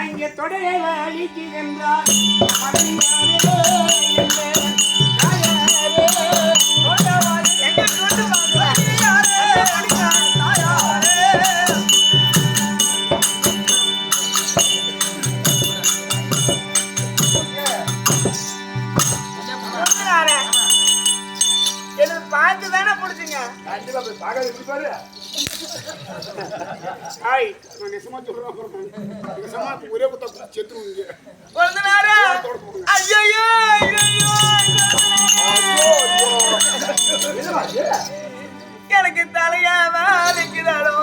இங்கே தொடையை வலிக்குகின்றார் பார்த்து தானே பிடிச்சிங்க. கண்டிப்பா போய் பார்க்காத இப்படி பாரு. ஹாய் நான் நிஜமா சொல்றேன். நிஜமா ஒரே குத்த செத்துருவீங்க. கொஞ்ச நேரம் ஐயோ எனக்கு தலையா வலிக்குதாடோ.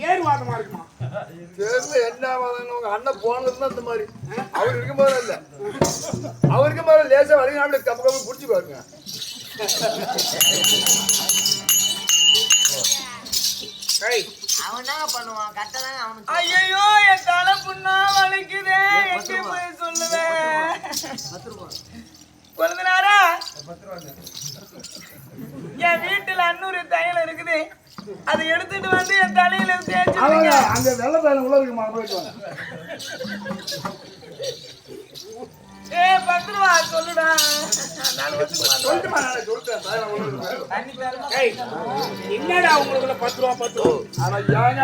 ஏறுவாதமா இருக்குமா? என்ன உங்க அண்ணன் போனதுதான் இந்த மாதிரி. அவர் இருக்கும் போது இல்ல, அவருக்கு மேல லேசா வரைக்கும் அப்படி கப்பு கப்பு புடிச்சு பாருங்க. அவன் தாங்க பண்ணுவான். கரெக்டா தாங்க அவனுக்கு. ஐயோ என் தலை புண்ணா வலிக்குதே. எங்க போய் சொல்லுவேன்? கொழுந்தனாரா, என் வீட்டுல அன்னூறு தையல் இருக்குது. அதை எடுத்துட்டு வந்து என் தலையில தேய்ச்சி அந்த வெள்ளை தையல் உள்ள இருக்குமா? போயிட்டு வாங்க. பத்துருவா சொல்லுடா. என்னடா உங்களுக்குள்ள 10 ரூபா 10 ரூபா? ஆனா ஏங்க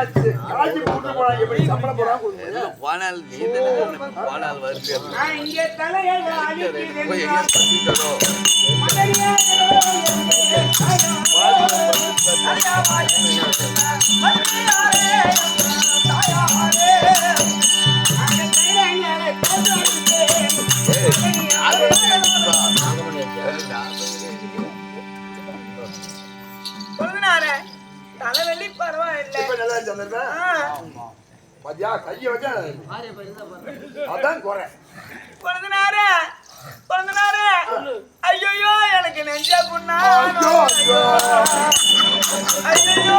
காஞ்சி போட்டு போறாங்க. எப்படி சம்பளம் போறாங்க? போனால் நீ போனால் வருது. நான் இங்கே தலையை வலிக்குகின்றார் தலைவலி பரவாயில்லை. மதியா கைய வச்சா அதான் குறை. ஐயோ எனக்கு நெஞ்ச புண்ணா. ஐயோ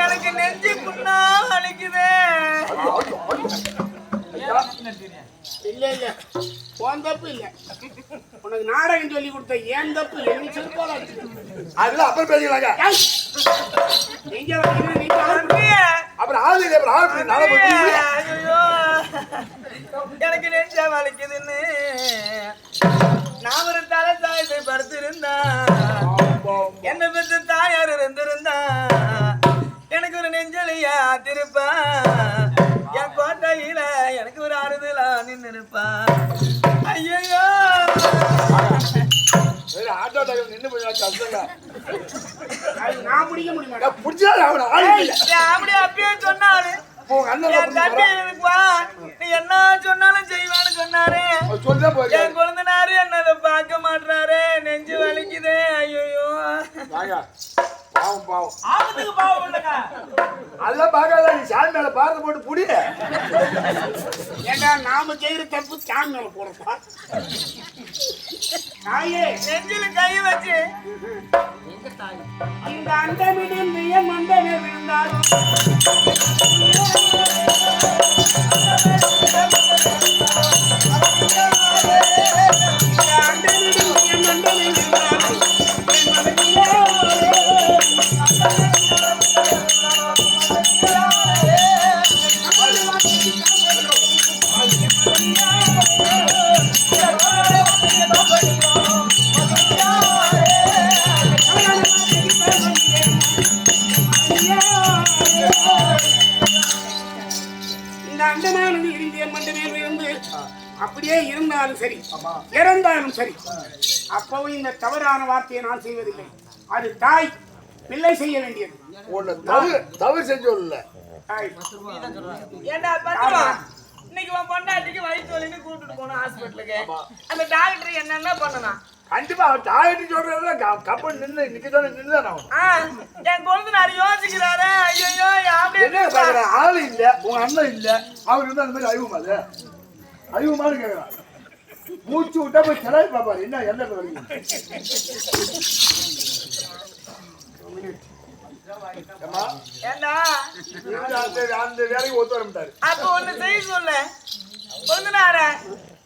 எனக்கு நெஞ்சு புண்ணா வலிக்குது. இல்ல இல்ல உன் தப்பு இல்ல. உனக்கு நாடகம் சொல்லி கொடுத்த ஏன் தப்பு. என்ன சொல்ல அதெல்லாம் அப்புறம் பேசிக்கலாங்க. அப்புறம் ஆளு எனக்கு நெஞ்ச வலிக்குதுன்னு நான் ஒரு தலை சாய்ந்து படுத்திருந்தா. என்ன பெற்ற தாயார் இருந்திருந்தா எனக்கு ஒரு நெஞ்சலியா திருப்பா. என் கோட்டையில எனக்கு ஒரு ஆறுதலா நின்று இருப்பா. ஐயோ ஆட்டோ டிரைவர் நின்று போய் கஷ்டங்க. நான் பிடிக்க முடியுமா? பிடிச்சா அப்படி அப்பயே சொன்னாரு. நீ என்ன சொன்னாலும் செய்வான்னு சொன்னாரு. என் குழந்தைனாரு என்னதை பார்க்க மாட்டாரு. நெஞ்சு வலிக்குதே. ஐயோ அதெல்லாம் பார்க்காத. நீ சாமி மேல பாரத போட்டு புடி. ஏண்டா நாம செய்யற தப்பு சாமி மேல போறப்பா. தாயே நெஞ்சில கை வச்சு இந்த அண்டமிடும் மியம் மண்டமே விழுந்தாலும் அப்படியே இருந்தாலும் சரி, இறந்தாலும் சரி, அப்பவும் இந்த தவறான வார்த்தையை நான் செய்வதில்லை. அது தாய் பிள்ளை செய்ய வேண்டியது. ஒண்ணு தவறு செஞ்சு இல்ல. ஆய். ஏண்டா பத்துவா இன்னைக்கு உன் பொண்டாட்டிக்கு வயிற்று வலின்னு கூட்டிட்டு போனோம் ஹாஸ்பிட்டலுக்கு. அந்த டாக்டர் என்னென்ன பண்ணலாம்? கண்டிப்பா டாய்லெட் சொல்றதுல கப்பல் நிக்கதானே நின்னுதான் ஆகும். என் கொழுந்தனார் யோசிக்கிறாரு. ஐயோ என்ன பாக்குற ஆளு இல்ல, உங்க அண்ணன் இல்ல, அவரு வந்து அந்த மாதிரி அழிவுமா அது அழிவுமான்னு கேக்குறான். மூச்சு விட்டா போய் கிளம்பி பாப்பாரு என்ன என்ன வரைக்கும் ஏண்டா அந்த வேலைக்கு ஒத்து வர மாட்டாரு. அப்ப ஒண்ணு செய்ய சொல்ல கொழுந்தனார,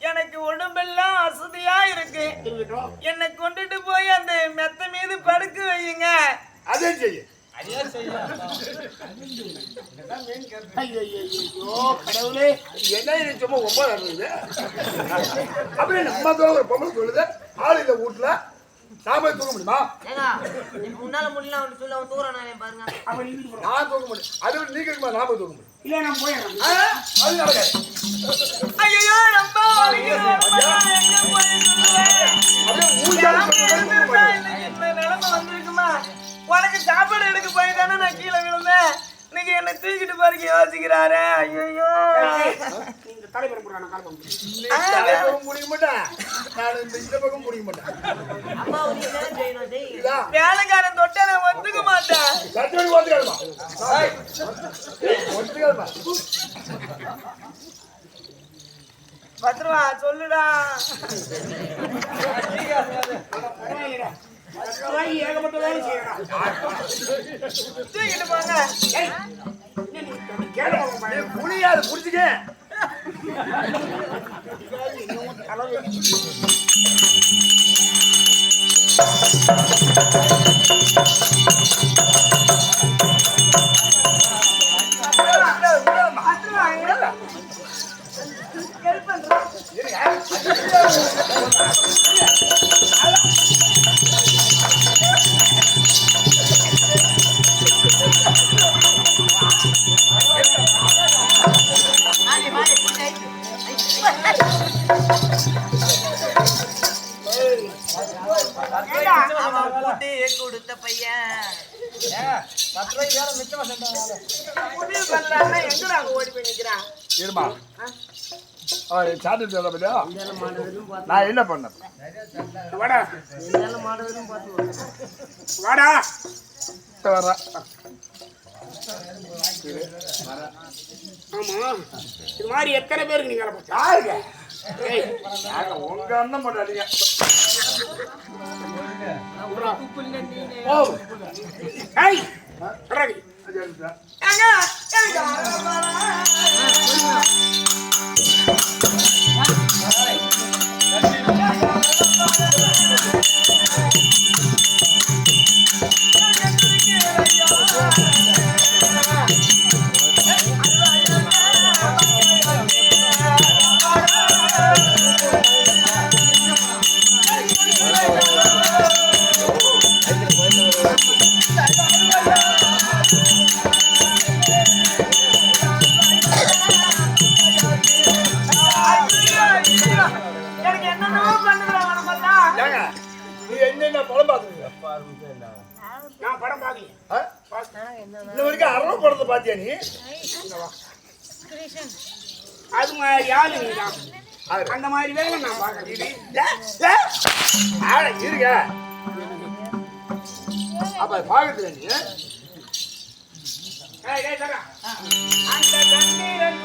எனக்கு உடம்பெல்லாம் வசதியா இருக்கு, என்னை கொண்டுட்டு போய் அந்த மெத்த மீது படுக்க வையுங்க. அதே செய்ய கடவுளே, என்ன சும்மா 9 இருக்குது. அப்படியே நம்ம ஒரு பொம்பளை சொல்லுது ஆள் இல்ல வீட்டுல, நாம தூக்க முடியுமா? முன்னால முடியல சொல்ல தூரம் பாருங்க. நான் தூக்க முடியும், அது நீங்க நாம தூக்க முடியும். இல்ல நான் போயிடுறேன். அது நடக்காது. ஐயோ ரொம்ப நிலைமை வந்திருக்குமா? உனக்கு சாப்பாடு எடுக்க போய் தானே நான் கீழே விழுந்தேன். இன்னைக்கு என்ன தூக்கிட்டு போறீங்க யோசிக்கிறாரு. ஐயோ நீங்க தலைவர் போறான காலம் முடிக்க மாட்டேன், நான் இந்த பக்கம் முடிக்க மாட்டேன். வேலைக்காரன் தொட்ட நான் ஒத்துக்க மாட்டேன். சட்டோடி ஒத்துக்காதுமா, ஒத்துக்காதுமா. பத்திரமா சொல்லுடா. ஏகப்பட்ட வேலை செய்யறான். தூக்கிட்டு போங்க. புளியாது புடிச்சுக்க. கொடுத்த பையன் எங்க ஓடி போய் நிக்கிறான். இருமா சாப்பிட்டு நான் என்ன பண்ண வாடா வாடா வர. ஆமா, இது மாதிரி எத்தனை பேருக்கு நீங்க யாருங்க? உங்க அண்ணன் பண்ணாதீங்க. என்ன படம் பாத்துருங்க? நான் படம் பாக்கல. இந்த வரைக்கும் அரை படத்தை பாத்தியா நீ? அது மாதிரி ஆளு நீதான். அந்த மாதிரி வேலை நான் பாக்கிறேன். இருங்க அப்ப பாக்கத்துல நீ அந்த கண்ணீரன்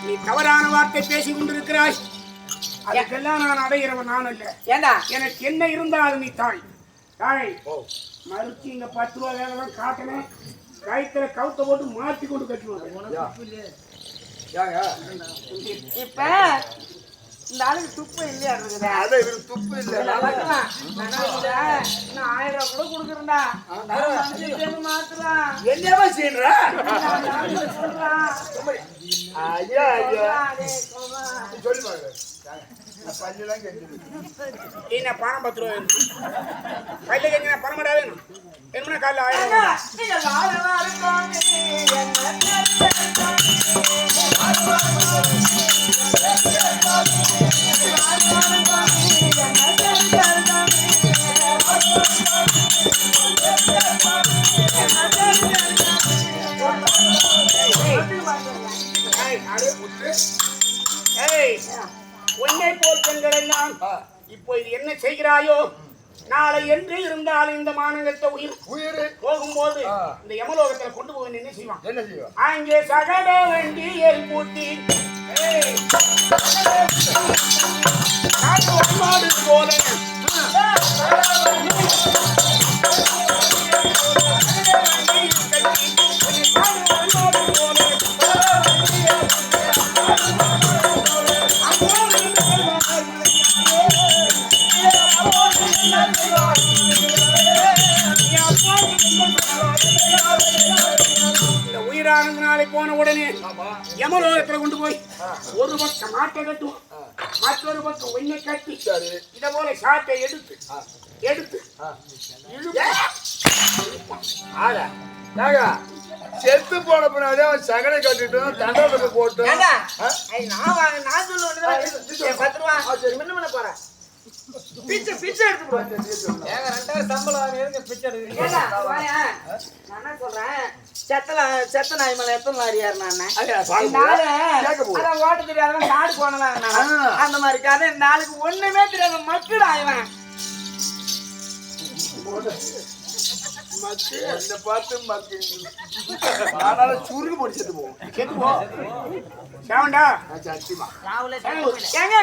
நீ தவறான வார்த்தை பேசி கொண்டிருக்கிறாய். அதுக்கெல்லாம் நான் அடைகிறவன் நான் அல்ல. ஏண்டா எனக்கு என்ன இருந்தாலும் நீ தாய் தாய் மறுச்சு இங்க 10 ரூபா வேலைலாம் காட்டினேன். கயிற்றுல கவுத்த போட்டு மாற்றி கொண்டு கட்டுவாங்க. இப்ப இந்த ஆளுக்கு துப்பு இல்லையா இருக்குது? அத இவருக்கு துப்பு இல்ல. இன்னும் 1000 ரூபா கூட கொடுக்குறேன்டா. மாத்துறான் என்னவா செய்யற? சொல்றான். ஐயா ஐயா சொல்லி பாருங்க. பஞ்செல்லாம் கெஞ்சிது. என்ன பணம் 10 ரூபா வேணும் கையில கெஞ்சினா பணம் மட்டும் வேணும் என்ன காலைல 1000 நீங்க வாழவா இருக்கோம் உன்னை போல் பெண்கள் எல்லாம் இப்போ இது என்ன செய்கிறாயோ நாளை என்று இருந்தாலும் இந்த மானங்கத்த உயிர் போகும்போது இந்த யமலோகத்துல கொண்டு போக என்ன செய்வான் என்ன செய்வோம்? அங்கே சகட வண்டியை பூட்டி மாடு போல இந்த உயிரானது நாளை போன உடனே யமலோகத்துல கொண்டு போய் ஒரு பக்கம் மாட்டை கட்டுவோம் மற்றொரு பக்கம் ஒன்னை கட்டி இத போல சாட்டை எடுத்து செத்து போன பின்னாடி அவன் சகனை கட்டிட்டோம் தண்டனை போட்டோம். நான் சொல்லுவேன் 10 ரூபா என்ன பண்ண போறேன் பிச்சை எடுத்து போறேன் 2000 சம்பளம் பிச்சை எடுத்து நான் என்ன சொல்றேன் செத்த நாய் மேல எத்தனை வாரியாரு நான் ஓட்ட தெரியாத காடு போனலாம் அந்த மாதிரி கதை நாளைக்கு ஒண்ணுமே தெரியாத மக்கள் ஆயிவன் சுருக்கு போட்டு செத்து போவோம். செத்து போ சாவண்டா எங்க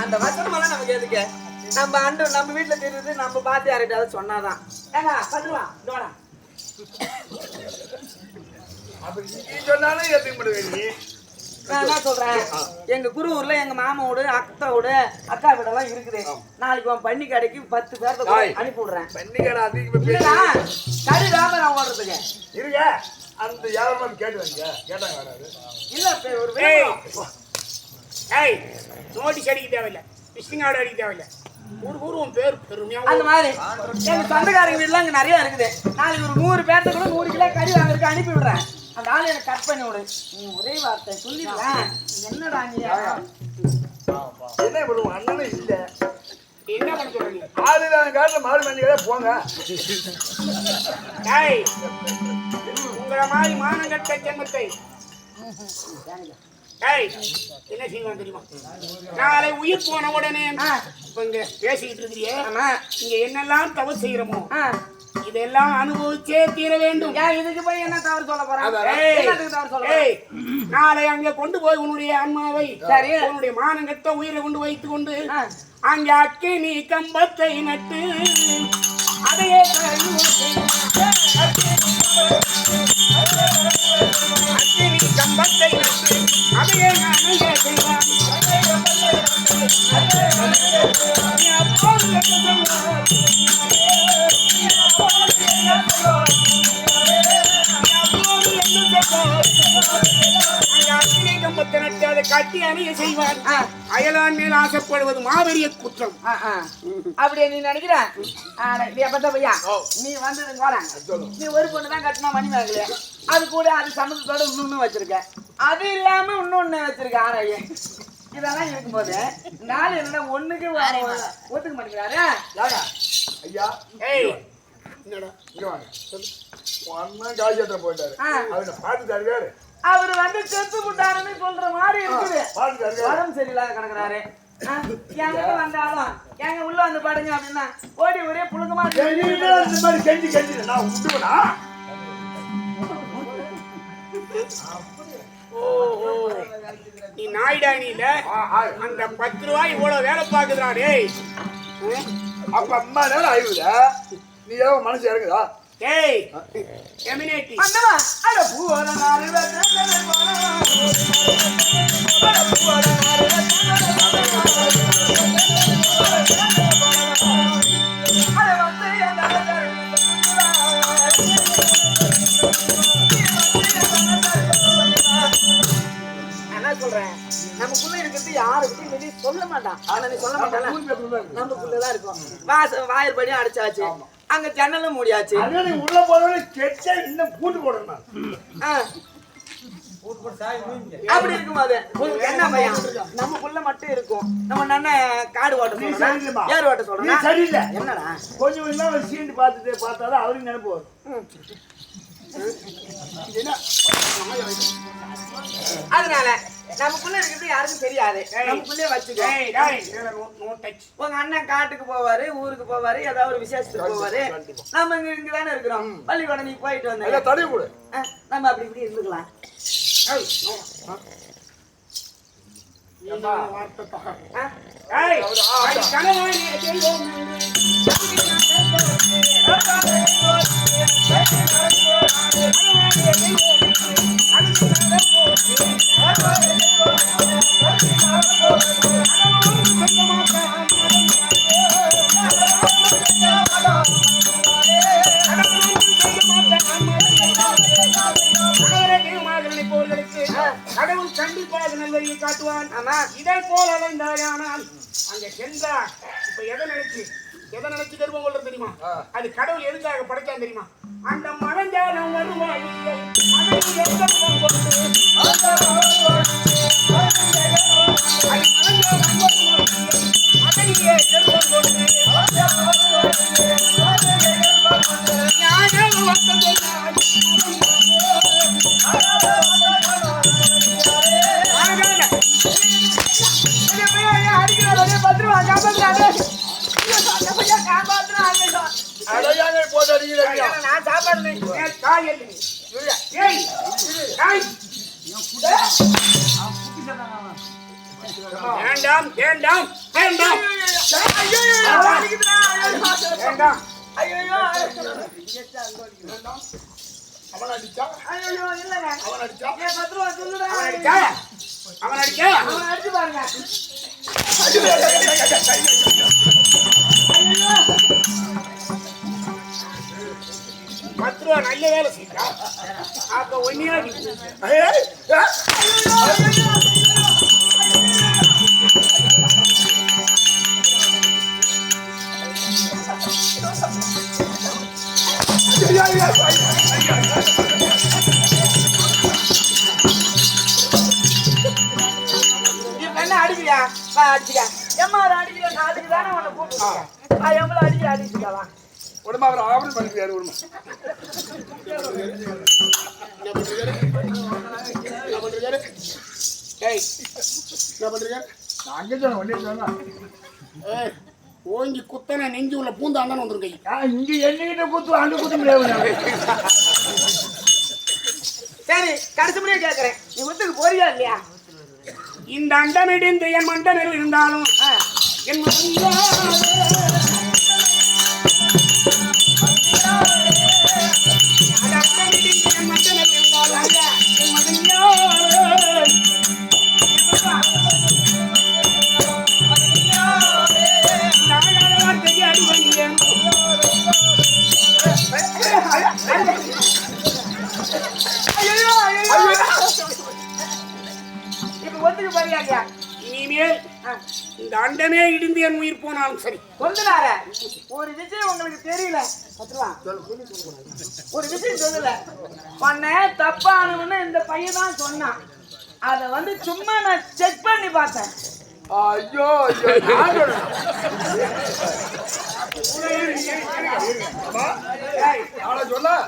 அந்த வசனம் எல்லாம் நமக்கு எதுக்கு நம்ம வீட்டுல தெரியுது நம்ம பார்த்து யார்கிட்ட சொன்னாதான் ஏங்க பண்ணுவான் சொன்னாலும் ஏத்துக்க முடியாது. நான் என்ன சொல்றேன் எங்க குருவூர்ல எங்க மாமா வீடு அக்கா வீடு அக்கா வீடெல்லாம் இருக்குது நாளைக்கு உன் பண்ணி கடைக்கு 10 பேர்த்த அனுப்பி விடுறேன் பன்னிக்கடை அதிகமா கறி வியாபாரம் ஓடுறதுக்கு இருங்க. அந்த வியாபாரம் கேட்டாங்க வராது இல்ல ஒரு நோட்டீஸ் அடிக்க தேவையில்லை விசிட்டிங் கார்டு அடிக்க தேவையில்லை உன் பேர் பெருமையா அந்த மாதிரி எங்க சொந்தக்காரங்க வீடுலாம் இங்க நிறைய இருக்குது நாளைக்கு ஒரு 100 பேர்த்த கூட 100 கிலோ கறி வாங்குறதுக்கு அனுப்பி விடுறேன் அந்த ஆளு எனக்கு கட் பண்ணி விடு நீ ஒரே வார்த்தை சொல்லிடலாம் என்னடா நீ என்ன பண்ணுவோம்? அண்ணனும் இல்ல என்ன பண்ண சொல்றீங்க? ஆளு காட்டுல மாடு மண்ணிகளே போங்க. உங்களை மாதிரி மானங்கட்ட ஜென்மத்தை என்ன செய்வான் தெரியுமா? நாளை உயிர் போன உடனே இப்ப இங்க பேசிக்கிட்டு இருக்கிறியே இங்க என்னெல்லாம் தவறு செய்யறோமோ இதெல்லாம் அனுபவிச்சே தீர வேண்டும். இதுக்கு போய் என்ன தவறு சொல்ல போறேன்? நாளை அங்க கொண்டு போய் உன்னுடைய அம்மாவை உன்னுடைய மானங்கட்ட உயிரை கொண்டு வைத்துக் கொண்டு அங்க அக்கினி கம்பத்தை நட்டு அதையே அக்கினி கம்பத்தை நட்டு அதையே அணைய செய்வான். அதை கட்டி அணைய செய்வான். அயலான் மேல் ஆசைப்படுவது மாபெரிய குற்றம். அப்படியே நீ நினைக்கிற பையா நீ வந்தது நீ ஒரு பொண்ணுதான் கட்டினா மணி மேகலையா அது கூட அது சம்மந்தத்தோட இன்னொன்னு வச்சிருக்க அது இல்லாம இன்னொன்னு வச்சிருக்க ஆராய இதெல்லாம் இருக்கும்போது நாலு என்ன ஒண்ணுக்கு ஒத்துக்க மாட்டேங்கிறாரு. ஐயா காய்ச்சல் போயிட்டாரு அவனை பாட்டு தருவாரு. அவரு வந்து செத்து விட்டாருன்னு சொல்ற மாதிரி இருக்குது. உடம்பு சரியில்லாத கிடக்குறாரு. என்கிட்ட வந்தாலும் எங்க உள்ள வந்து பாடுங்க அப்படின்னா ஓடி ஒரே புழுங்கமா கெஞ்சி கெஞ்சி நான் விட்டுவனா? நீ நாயுடானியில அந்த 10 ரூபாய் இவ்வளவு வேலை பாக்குறா டேய். அப்ப அம்மா நேரம் ஆயுத நீ ஏதோ மனசு இறங்குதா? டேய் எமினேட்டி அண்ணா அட பூவர நாரு என்ன சொல்றேன், நமக்குள்ள இருக்கிறது யாருக்கும் வெளியே சொல்ல மாட்டான். ஆனா நீ சொல்ல மாட்டான், நமக்குள்ளதான் இருக்கும். வாயிற்படியும் அடிச்சாச்சு, அங்க ஜன்னலும் மூடியாச்சு. நீ உள்ள போனோட கெட்ட இன்னும் பூட்டு போடணும். அப்படி இருக்கும்போது என்ன பையன் நமக்குள்ள மட்டும் இருக்கும். நம்ம நன்ன காடு ஓட்ட சொல்றோம், ஏர் ஓட்ட சொல்றோம். சரியில்லை. என்னடா கொஞ்சம் இன்னும் சீண்டு பார்த்தாதான் அவருக்கு நினைப்பு வரும். அதனால நமக்குள்ள இருக்கிறது யாருக்கும் தெரியாது. நமக்குள்ளே வச்சுக்கோ. உங்க அண்ணன் காட்டுக்கு போவாரு, ஊருக்கு போவாரு, ஏதாவது ஒரு விசேஷத்துக்கு போவாரு. நம்ம இங்கதானே இருக்கிறோம். பள்ளிக்கூடம் நீ போயிட்டு வந்த தடவை கூட நம்ம அப்படி இப்படி இருந்துக்கலாம். கடவுள் கண்டிப்பாக நல்வழியை காட்டுவான். இதை போல அலைந்தாயானால் அங்க சென்றா இப்ப எதை நினைச்சு கருவம் கொள்றது தெரியுமா? அது கடவுள் எதுக்காக படைச்சான் தெரியுமா? அந்த மரஞ்சாலம் வருவாய் நான் சாப்பாடு வேண்டாம் வேண்டாம் வேண்டாம் வேண்டாம். அவன் அடிச்சா அவன் அடிச்சா அவன் அடிச்சா அடிச்சு பாருங்க. 10 ரூபா நல்ல வேலை செய்யா அப்ப ஒன்னியாடி அடிக்கிறியா அடிச்சுக்க. எம்மா அடிக்கிற நாட்டுக்கு தானே உன்னை கூப்பிட்டு எவ்வளவு அடிச்சுக்கலாம். உடம்பு அவர் ஆவணம் பண்ணிக்கிறாரு. ஓங்கி குத்தன நெஞ்சு உள்ள பூந்த அண்ணன் வந்துருக்கை இங்க என்னகிட்ட குத்து அங்க குத்த முடியாது. சரி கடைசி முறையா கேட்கறேன், நீ ஒத்துக்கு போறியா இல்லையா? இந்த அண்டமிடிந்து என் மண்டனில் இருந்தாலும் என் இனிமேல் இந்த அண்டமே இடிந்து என் உயிர் போனாலும் சரி. கொல்லுனார ஒரு விஷயம் உங்களுக்கு தெரியல, ஒரு விஷயம் சொல்லல. உன்னை தப்பானவன்னு இந்த பையன் தான் சொன்னான். அதை வந்து சும்மா நான் செக் பண்ணி பார்த்தேன். ஐயோ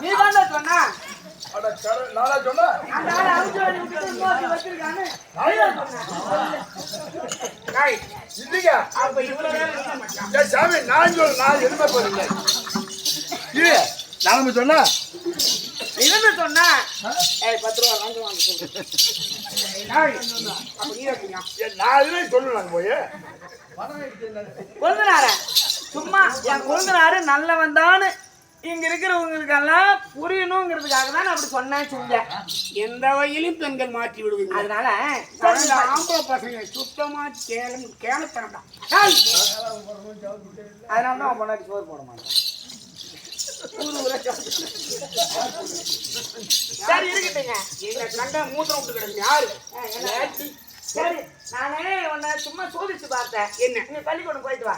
நீ தான் சொன்னா நாளா சொன்ன அந்த ஆளை அவுச்சு விட்டுட்டு வச்சிருக்கான்னு இல்லைங்க. சாமி நான் சொல்ல நான் எதுவுமே போறீங்க. நாம சொன்னா இருந்து சொன்னா ஏய் 10 ரூபா வாங்க வாங்க சொல்லு. ஏய் அப்ப நீ இருக்கீங்க. நான் இதுல சொல்லலாம் போய் கொழுந்தனார சும்மா என் கொழுந்தனாரு நல்லவன் தான் இங்க இருக்கிறவங்களுக்கெல்லாம் புரியணுங்கிறதுக்காக தான் நான் அப்படி சொன்னேன் செஞ்சேன். எந்த வகையிலும் பெண்கள் மாற்றி விடுவீங்க. அதனால அந்த ஆம்பளை பசங்க சுத்தமா கேளத்தனம் தான். அதனால தான் பொண்டாட்டி சோறு போட மாட்டேன். சரி இருக்கட்டுங்க. எங்க கண்ட மூத்திரம் விட்டு கிடக்கு யாரு? சரி நானே உன்னை சும்மா சோதிச்சு பார்த்தேன். என்ன? நீ பள்ளிக்கூடம் போயிட்டு வா,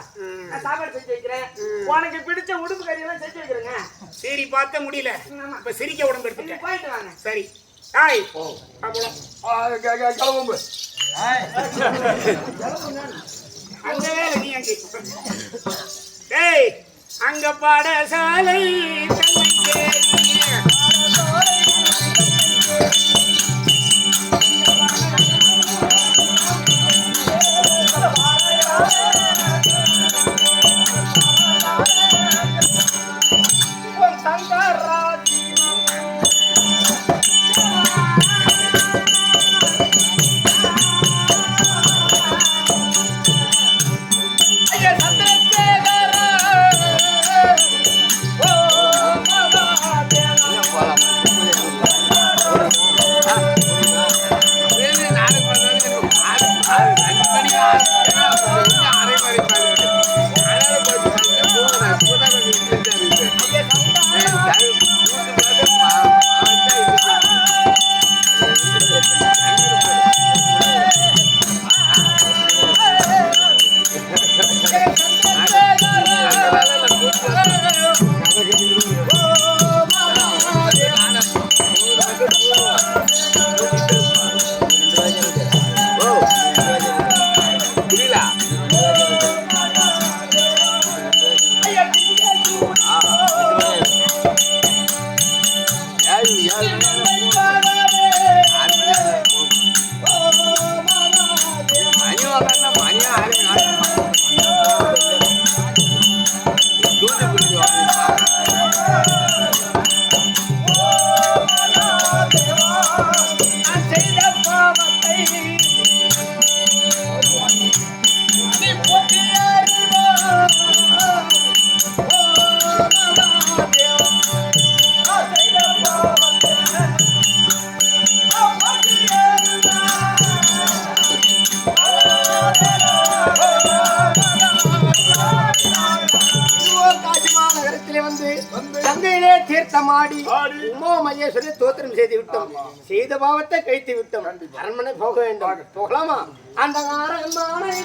நான் சாப்பாடு செஞ்சு வைக்கிறேன். உனக்கு பிடிச்ச உடுப்பு கறி எல்லாம் செஞ்சு வைக்கிறேங்க. சரி பார்க்க முடியல. இப்ப சிரிக்க உடம்பு நீங்க எடுத்துக்க. போயிட்டு வாங்க. சரி ஆய் கிளம்பு அந்த வேலை நீ அங்கே. டேய் அங்க பாடசாலை கங்கையிலே தீர்த்தமாடி உமா மகேஸ்வரி தோத்திரம் செய்து விட்டோம். செய்த பாவத்தை கழித்து விட்டோம். அரண்மனை போக வேண்டும். போகலாமா? அந்த அரண்மனை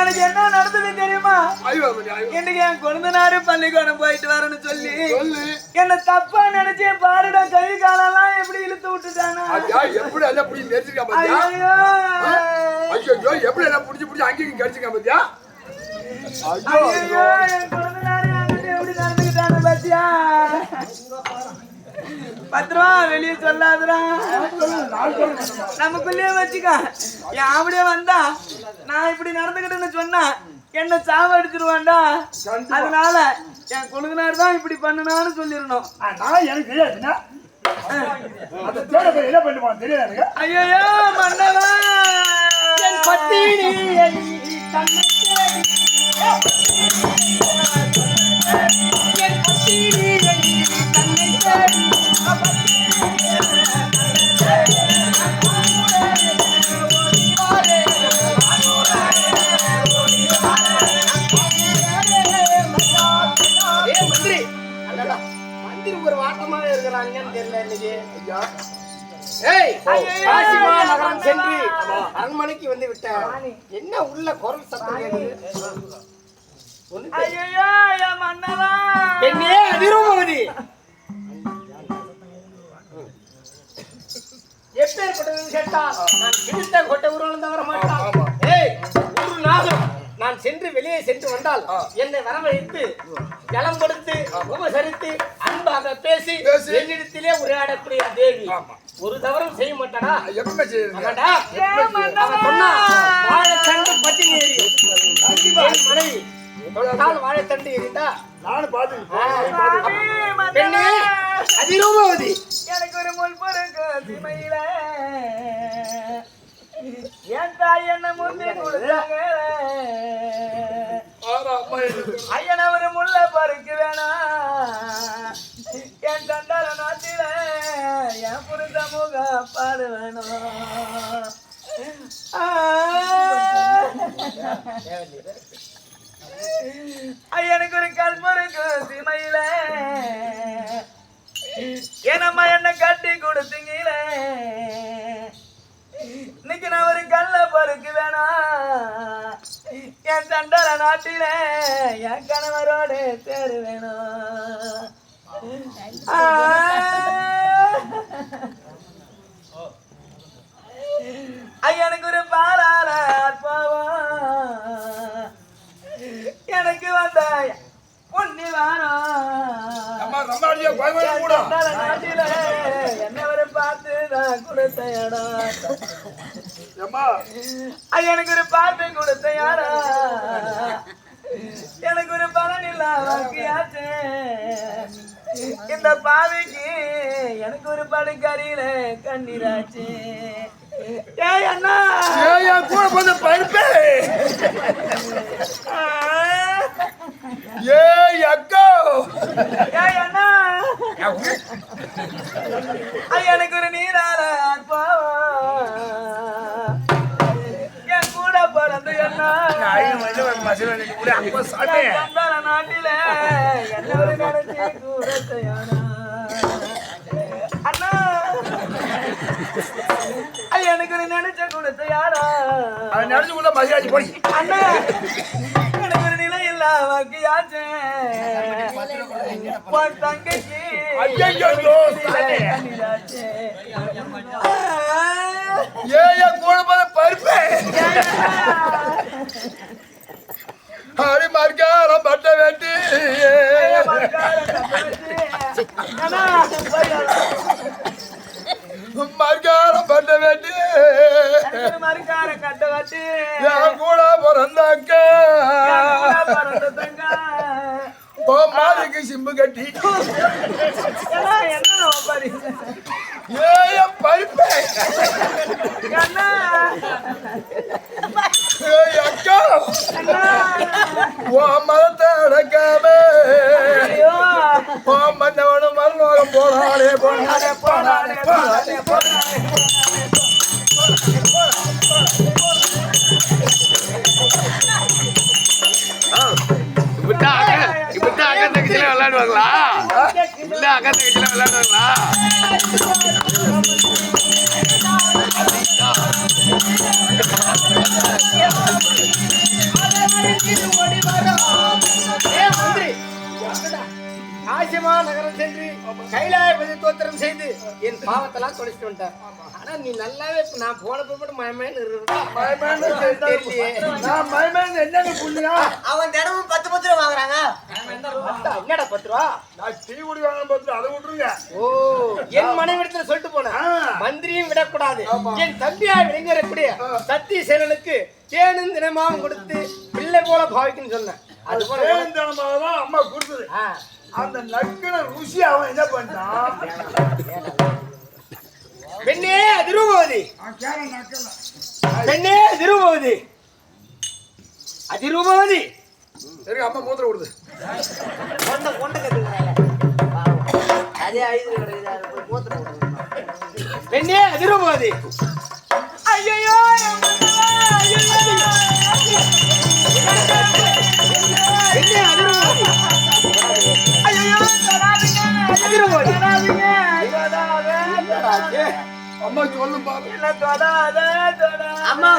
எனக்கு என்ன நடந்தது தெரியுமா? இன்னைக்கு என் கொழுந்தனாரு பள்ளிக்கூடம் போயிட்டு வரேன்னு சொல்லி சொல்லு என்ன தப்பா நினைச்சேன் பாருடா. கை காலெல்லாம் எப்படி இழுத்து விட்டுட்டானா. எப்படி எல்லாம் புடி நெரிச்சிருக்கா பாத்தியா? ஐயோ ஐயோ எப்படி எல்லாம் புடிச்சு அங்கேயும் கடிச்சிருக்கா பாத்தியா? ஐயோ என் கொழுந்தனாரு என்கிட்ட எப்படி நடந்துக்கிட்டானு பாத்தியா. பத்திரமா வெளியே சொல்லாதுடா, நமக்குள்ளேயே வச்சுக்க. என் அப்படியே வந்தா நான் இப்படி நடந்துக்கிட்டேன்னு சொன்னா என்ன சாவடிச்சிருவான்டா. அதனால என் கொழுந்தனார் தான் இப்படி பண்ணுனான்னு சொல்லிடணும். எனக்கு தெரியாதுன்னா என்ன பண்ணுவான் தெரியாது எனக்கு. ஐயோ மன்னவா ஒரு வாட்டமாக இருக்கிறாங்கன்னு தெரியல இன்னைக்கு. ஏய் காசிமா நகரம் சென்று அரண்மனைக்கு வந்து விட்டேன். என்ன உள்ள குரல் சத்தம் கேக்குது? ஐயோ என் மன்னவா பெண்ணே அதிரூபவதி எப்பேற்பட்டதுன்னு கேட்டா நான் கிழித்த கொட்டை உருவம் தவற மாட்டான். ஏய் ஒரு நாகம் நான் சென்று வெளியே சென்று வந்தால் என்னை வரவழைத்து ஜலம் கொடுத்து உபசரித்து அன்பாக பேசி என்னிடத்திலே உரையாடக்கூடிய தேவி ஒரு தவறும் செய்ய மாட்டாடா. சொன்னா வாழைத்தண்டு பத்தி ஏறி மனைவி வாழைத்தண்டு ஏறிட்டா நானும் பாத்து பெண்ணே அதிரூபவதி எனக்கு ஒரு முள் பொறுக்கு சிமையில என் தாய் என்ன முந்தி கொடுத்தாங்க. ஐயன் அவரு முள்ள பருக்கு வேணாம். என் தண்டார நாட்டில என் புரிந்த முக பாடு வேணும். ஐயனுக்கு ஒரு கல்பருக்கு சிமையில என்னம்மா என்ன கட்டி கொடுத்தீங்களே. இன்னைக்கு நான் ஒரு கல்ல பருக்கு வேணாம். என் தண்டல நாட்டில என் கணவரோட தேர் வேணும். ஐயனுக்கு ஒரு பாலால அற்பவம் எனக்கு வந்த பொன்னி நாட்டில என்னவரை பார்த்து நான் கொடுத்த இடம். எனக்கு ஒரு பார்த்து கொடுத்த யாரா எனக்கு ஒரு பலன் இல்ல வாக்கியாச்சு. இந்த பாவிக்கு எனக்கு ஒரு படுக்கறியில கண்ணீராச்சு. ஏய் அண்ணா கூட வந்து பருப்பே ஏய் அக்கா ஏய் அண்ணா எனக்கு ஒரு நீரால என் கூட பிறந்து என்ன நாட்டில என்ன ஒரு நினைச்சு கூட அண்ணா எனக்கு ஒரு நினைச்ச கொடுத்த யாரா நினைச்சு கூட மசியாச்சு போய் அண்ணா எனக்கு ஒரு நிலை இல்ல வாக்கியாச்சு. தங்கைக்கு ஏன் கூட பருப்பே அடி மர்காரம் பட்ட வேண்டி மர்காரம் பட்ட வேண்டி மறுக்கார கட்ட வச்சு என் கூட பிறந்தாக்க மாதுக்கு சிம்பு கட்டி என்ன ஏன் பருப்பே அக்கா உன் மதத்தை அடக்காம உன் மன்னவனும் மருமகம் போனாலே போனாலே போனாலே போனாலே இப்படித்தான் அக்கா தங்கச்சில விளையாடுவாங்களா? இல்ல அக்கா தங்கச்சில விளையாடுவாங்களா? ஓடி வர என் பாவத்தெல்லாம் தொலைச்சிட்டு வந்துட்டேன். ஆனா நீ நல்லாவே இப்ப நான் போன போட்டு மயமேன்னு தெரியலையே. நான் மயமேன்னு என்னங்க புள்ளியா? அவன் தினமும் 10 ரூபா வாங்குறாங்க. என்னடா 10 ரூபா? நான் டீ குடி வாங்க பார்த்து அதை விட்டுருங்க. ஓ, என் மனைவிடத்துல சொல்லிட்டு போனேன். மந்திரியும் விடக்கூடாது. என் தம்பியா விளைஞர் எப்படி சத்திய சேனலுக்கு தேனும் தினமாவும் கொடுத்து பிள்ளை போல பாவிக்குன்னு சொன்னேன். அது போல தேர்ந்தனமாக அம்மா கொடுத்தது. அந்த நக்குன ருசி அவன் என்ன பண்ணான்? பெண்ணே அதிரூபவதி, பெண்ணே அதிரூபவதி, அதிரூபவதி. சரி அம்மா மூத்திர விடுது. அதே 5 மூத்திரம் பெண்ணே அதிரூபவதி. ஐயோ பெண்ணே அதிரூபவதி. அம்மா சொல்லும் பாரு. அம்மா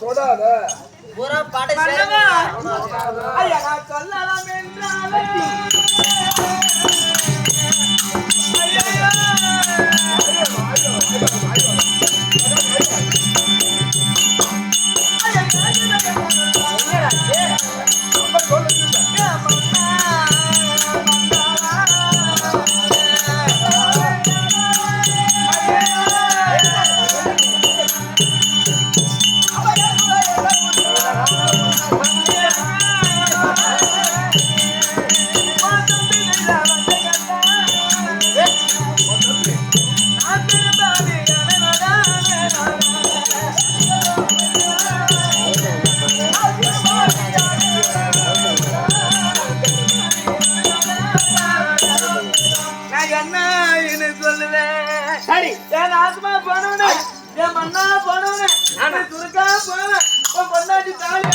தொடாத. பூரா பாட சொல்லலாம் என்றாலே சரி, என் ஆத்மா போனவனே, என் மண்ணா போனவனே, நான் துருக்கா போனவன், உன் பொண்டாட்டி தாலி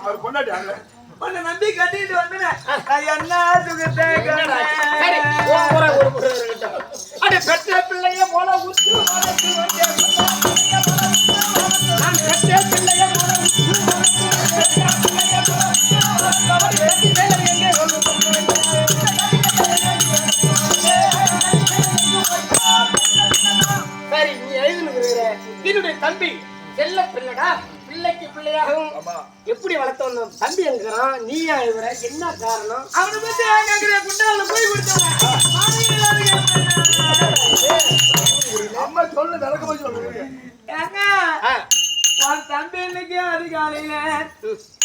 அவர் கொண்டாடி உன்னை நம்பி கட்டிட்டு வந்தேன். நான் என்ன சுகத்தை பெற்ற பிள்ளைய போல உற்று வளர்த்து வந்தேன். நான் பெற்ற பிள்ளைய போல சரி, நீ எழுதுனுங்கிற என்னுடைய தம்பி செல்ல பிள்ளைடா, பிள்ளைக்கு பிள்ளையாகவும் எப்படி வளர்த்து வந்தோம். தம்பி என்கிறான், நீயா எழுதுற, என்ன காரணம்? அவனை பத்தி கேட்கிற குண்டால போய் கொடுத்தாங்க. அம்மா சொல்லு விளக்கமா சொல்லுங்க. உன் தம்பி இன்னைக்கு அதிகாலையில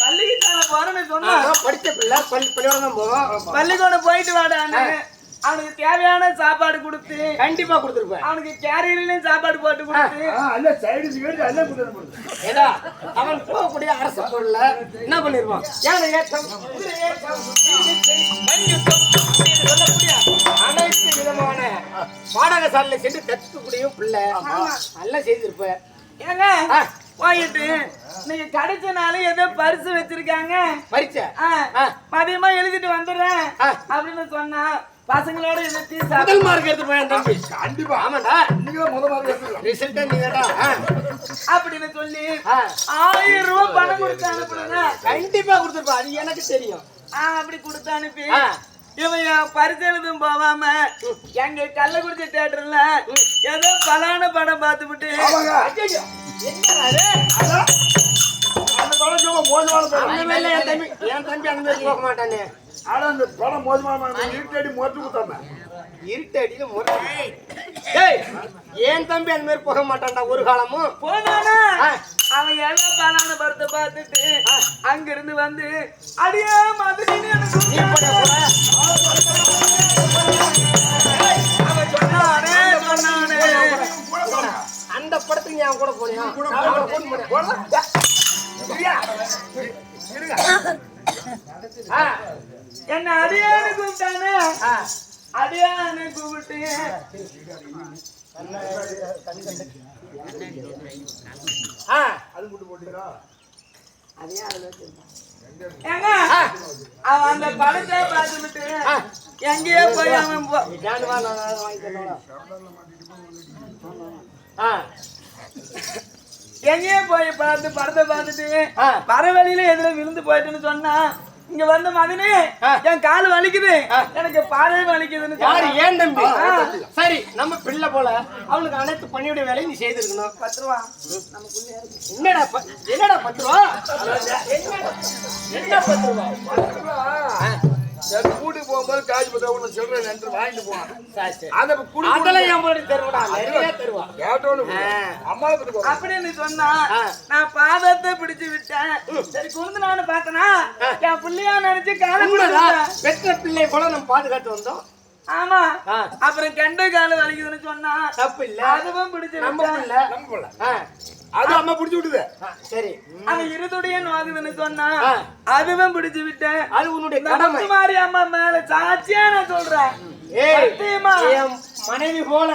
பள்ளிக்கூடம் போறேன்னு சொன்னா, படிச்ச பிள்ளை பள்ளிக்கூடம் தான் போவோம். பள்ளிக்கூடம் போயிட்டு வாடான்னு அவனுக்கு தேவையான சாப்பாடு கொடுத்து கண்டிப்பா கொடுத்துருப்பேன். அவனுக்கு கேரியர்லயும் சாப்பாடு போட்டு கொடுத்து ஏதா அவன் போகக்கூடிய அரசு பொருள்ல என்ன பண்ணிருப்பான்? யானை ஏற்றம், குதிரை ஏற்றம், சொல்லக்கூடிய அனைத்து விதமான பாடகசாலையில சென்று கத்துக்கூடிய பிள்ளை நல்லா செய்திருப்ப. ஏங்க போயிட்டு நீங்க கிடைச்சனால ஏதோ பரிசு வச்சிருக்காங்க, பரிசை மதியமா எழுதிட்டு வந்துடுறேன் அப்படின்னு சொன்னா பசங்களோட எழுதி முதல் மார்க் எடுத்து போய் தம்பி. கண்டிப்பா ஆமாடா, இன்னைக்கு முதல் மார்க் எடுத்து ரிசல்ட் நீங்கடா அப்படின்னு சொல்லி 1000 ரூபாய் பணம் கொடுத்து அனுப்புறேங்க. கண்டிப்பா கொடுத்துருப்பா, அது எனக்கு தெரியும். அப்படி கொடுத்து அனுப்பி இவன் பரிசு எழுதும் போவாம எங்க கள்ளக்குறிச்சி தியேட்டர்ல ஏதோ பலான படம் பார்த்து விட்டு அந்த படம் படம் மோசமான படம். அந்த மேல என் தம்பி அந்த மாதிரி போக மாட்டானே. ஆனா அந்த படம் மோசமான படம். இருட்டடி மொட்டு குத்தாம. இருட்டடியில முறை. ஏய், என் தம்பி அந்த மாதிரி போக மாட்டான்டா ஒரு காலமும். போனானா அவன் ஏதோ பாலான படத்தை பார்த்துட்டு அங்க இருந்து வந்து அடியா மதுரைன்னு எனக்கு நீ போட போற. அவன் சொன்னானே அந்த படத்துக்கு நீ அவன் கூட போனியா? என்ன அடியான்னு கூப்பிட்டானே அடியான்னு கூப்பிட்டு அது மட்டும் போட்டீங்களா? ஏங்க அவன் அந்த படத்தை பார்த்துட்டு எங்கேயோ போய் அவன் எங்கேயோ போய் படத்தை பார்த்துட்டு பறவழியில எதிர விழுந்து போயிட்டுன்னு சொன்னா இங்க வந்து மகனே என் கால் வலிக்குது எனக்கு பாதை வலிக்குதுன்னு யாரு? ஏன் தம்பி? சரி, நம்ம பிள்ளை போல அவனுக்கு அனைத்து பணியுடைய வேலையை நீ செய்திருக்கணும். 10 ரூபா என்னடா 10 ரூபா? என்ன 10 ரூபா? சரி, கூட்டிட்டு போகும்போது காசு பத்தா ஒண்ணு சொல்றேன் என்று வாங்கிட்டு போவான். அதை அதெல்லாம் என் போட்டு தருவா, நிறைய தருவா. கேட்டோன்னு அம்மாவை பத்தி போவான். அப்படின்னு சொன்னா நான் பாதத்தை பிடிச்சு விட்டேன். சரி குழந்தை நானு பார்த்தனா என் பிள்ளையா நினைச்சு காலம் பெற்ற பிள்ளை போல நம்ம பாதுகாத்து வந்தோம். ஆமா அப்புறம் கெண்ட கால வலிக்குதுன்னு சொன்னா தப்பு இல்ல, அதுவும் பிடிச்சு நம்ம பிள்ளை. நம்ம போல அது அம்மா பிடிச்சு விட்டுது. சரி, அவன் இருதுடைய நோகுதுன்னு சொன்னா அதுவும் பிடிச்சு விட்டேன். அது உன்னுடைய கடமை. மாதிரி அம்மா மேல சாட்சியா நான் சொல்றேன். என் மனைவி போல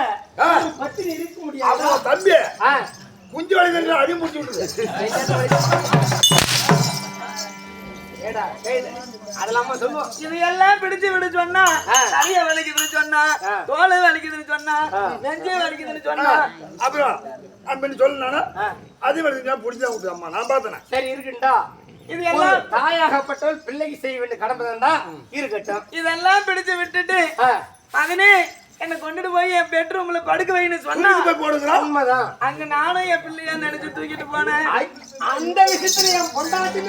பத்தினி இருக்க முடியாது. அப்புறம் தம்பி குஞ்சு வளைந்து அடி முடிச்சு விட்டுது. அதெல்லாம் சொல்லுவோம். இதையெல்லாம் பிடிச்சு விட சொன்னா தலைய வலிக்குதுன்னு சொன்னா தோலை வலிக்குதுன்னு சொன்னா நெஞ்சே வலிக்குதுன்னு சொன்னா அப்புறம் அன்பன்னு சொல்லு. அது வலிக்குது பிடிச்சா விட்டு அம்மா நான் பார்த்தேன். சரி இருக்குண்டா. இது எல்லாம் தாயாகப்பட்டவள் பிள்ளைக்கு செய்ய வேண்டிய கடமை தான் இருக்கட்டும். இதெல்லாம் பிடிச்சு விட்டுட்டு மகனே என்ன கொண்டுட்டு போய் என் பெட்ரூம்ல படுக்க வைன்னு சொன்னா போடுங்களா? உண்மைதான். அங்க நானும் என் பிள்ளையா நினைச்சு தூக்கிட்டு போனேன். அந்த விஷயத்துல என் பொண்டாட்டி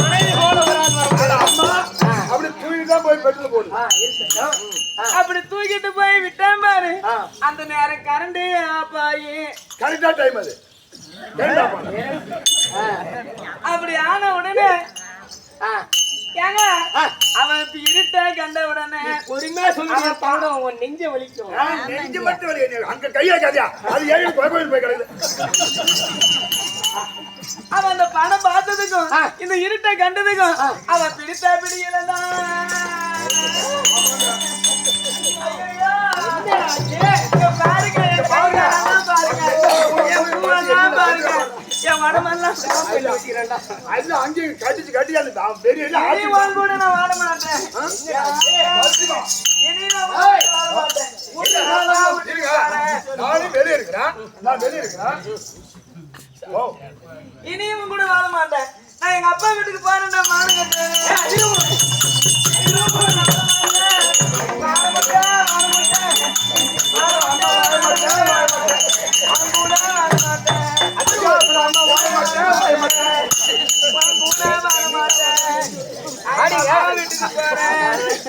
மனைவி போல வராது. அம்மா அப்படி தூக்கிட்டு தான் போய் பெட்ல போடு. அப்படி தூக்கிட்டு போய் விட்டேன் பாரு. அந்த நேரம் கரண்ட் ஆஃப் ஆகி கரெக்டா டைம் அது. அப்படி ஆன உடனே ஏங்க அவன் இருட்ட கண்ட உடனே பொறுமையா சொல்லி உன் நெஞ்ச வலிக்கும். நெஞ்சு மட்டும் வலி. அங்க கையா காதியா அது ஏழு கோயில் போய் கிடக்குது. அவன் அந்த படம் பார்த்ததுக்கும் இந்த இருட்ட கண்டதுக்கும் அவன் பிடித்த பிடிக்கலதான். பாருங்க என் மனமெல்லாம் அங்கேயும் கட்டிச்சு கட்டி அந்த பெரிய கூட நான் வாழ மாட்டேன். நானும் வெளியே இருக்கிறேன். நான் வெளியே இருக்கிறேன். இனியும் கூட வாழ மாட்டேன். நான் எங்க அப்பா வீட்டுக்கு போறேன்.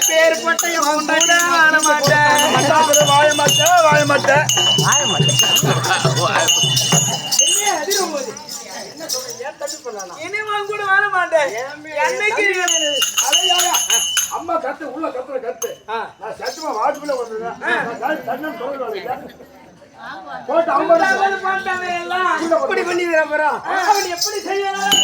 பேர் போட்ட வாழ மாட்டேன். இனிமே கூட வாழ மாட்டேன். என்னைக்கு அம்மா கத்து உள்ள கத்துற கத்து. நான் சட்டுமா வாட்டுக்குள்ள வந்துடுறேன். தண்ணன் சொல்லுவாங்க போட்டு போட்டாங்க எல்லாம் இப்படி பண்ணி போறான். அவன் எப்படி செய்யலாம்?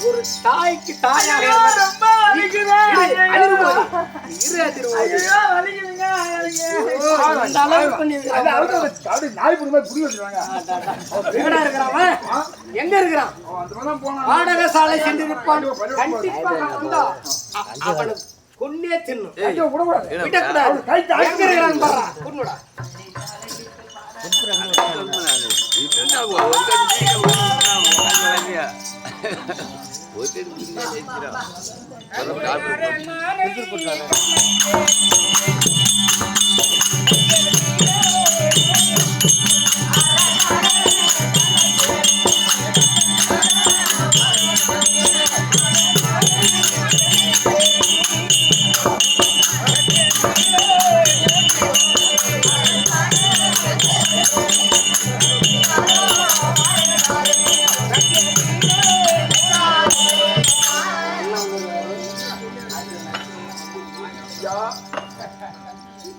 ஒரு தாய்க்கு தாயாக ரொம்ப எங்க இருக்கிறான்? பாடகசாலை சென்று நிற்பான். அவனுக்கு கொன்னே தின்னும். விடக்கூடாது. எங்க இருக்கிறான்னு பாரு. கொன்னுடா.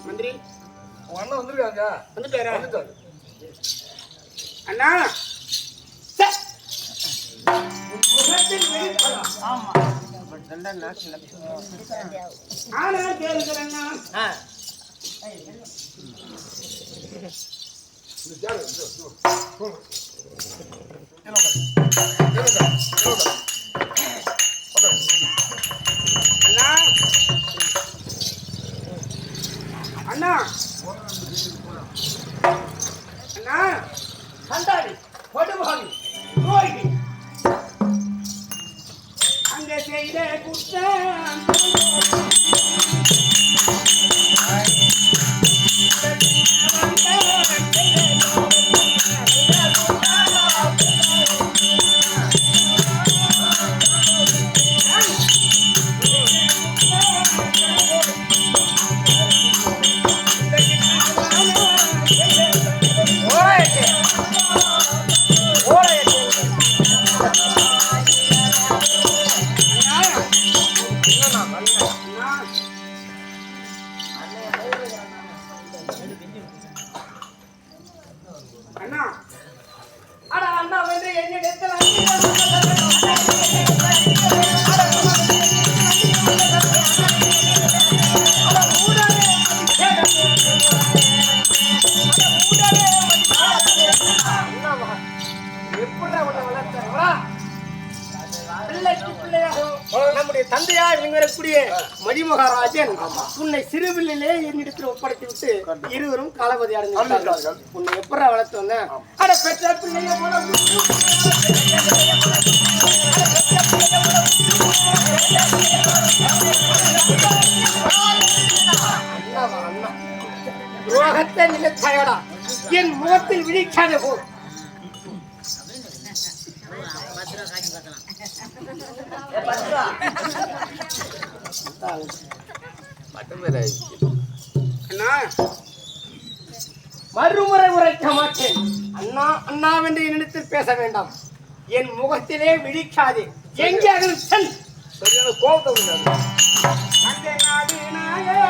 மந்திரி உங்க அண்ணன் வந்திருக்காங்க. வந்துட்டாரா? வந்துட்டாரு. அண்ணா ஆனா கேளுங்க ஆ. அண்ணா அண்ணா அண்ணா கண்டாடி கொடுபாவி நோய்க்கு அங்க செய்த குற்றம் அண்ணா அட அண்ணா வந்து என்னிடத்தில் நம்முடைய தந்தையார் விளங்கக்கூடிய மதிமகாராஜன் உன்னை சிறுவில்லிலே என்னிடத்தில் ஒப்படைத்து விட்டு இருவரும் காலபதி அடைந்தார்கள். உன்னை எப்படா வளர்த்து வந்தேன்? அட பெற்ற பிள்ளைய போல துரோகத்தை நிலைத்தாயடா என் முகத்தில் விழிக்காத போ. அண்ணா மறுமுறை உரைக்க மாட்டேன். அண்ணா அண்ணாவென்று என்னிடத்தில் பேச வேண்டாம். என் முகத்திலே விழிக்காதே. எங்கேயாவது செல். சரியான கோபத்தை விடுறாரு. அங்கே நாடினாயே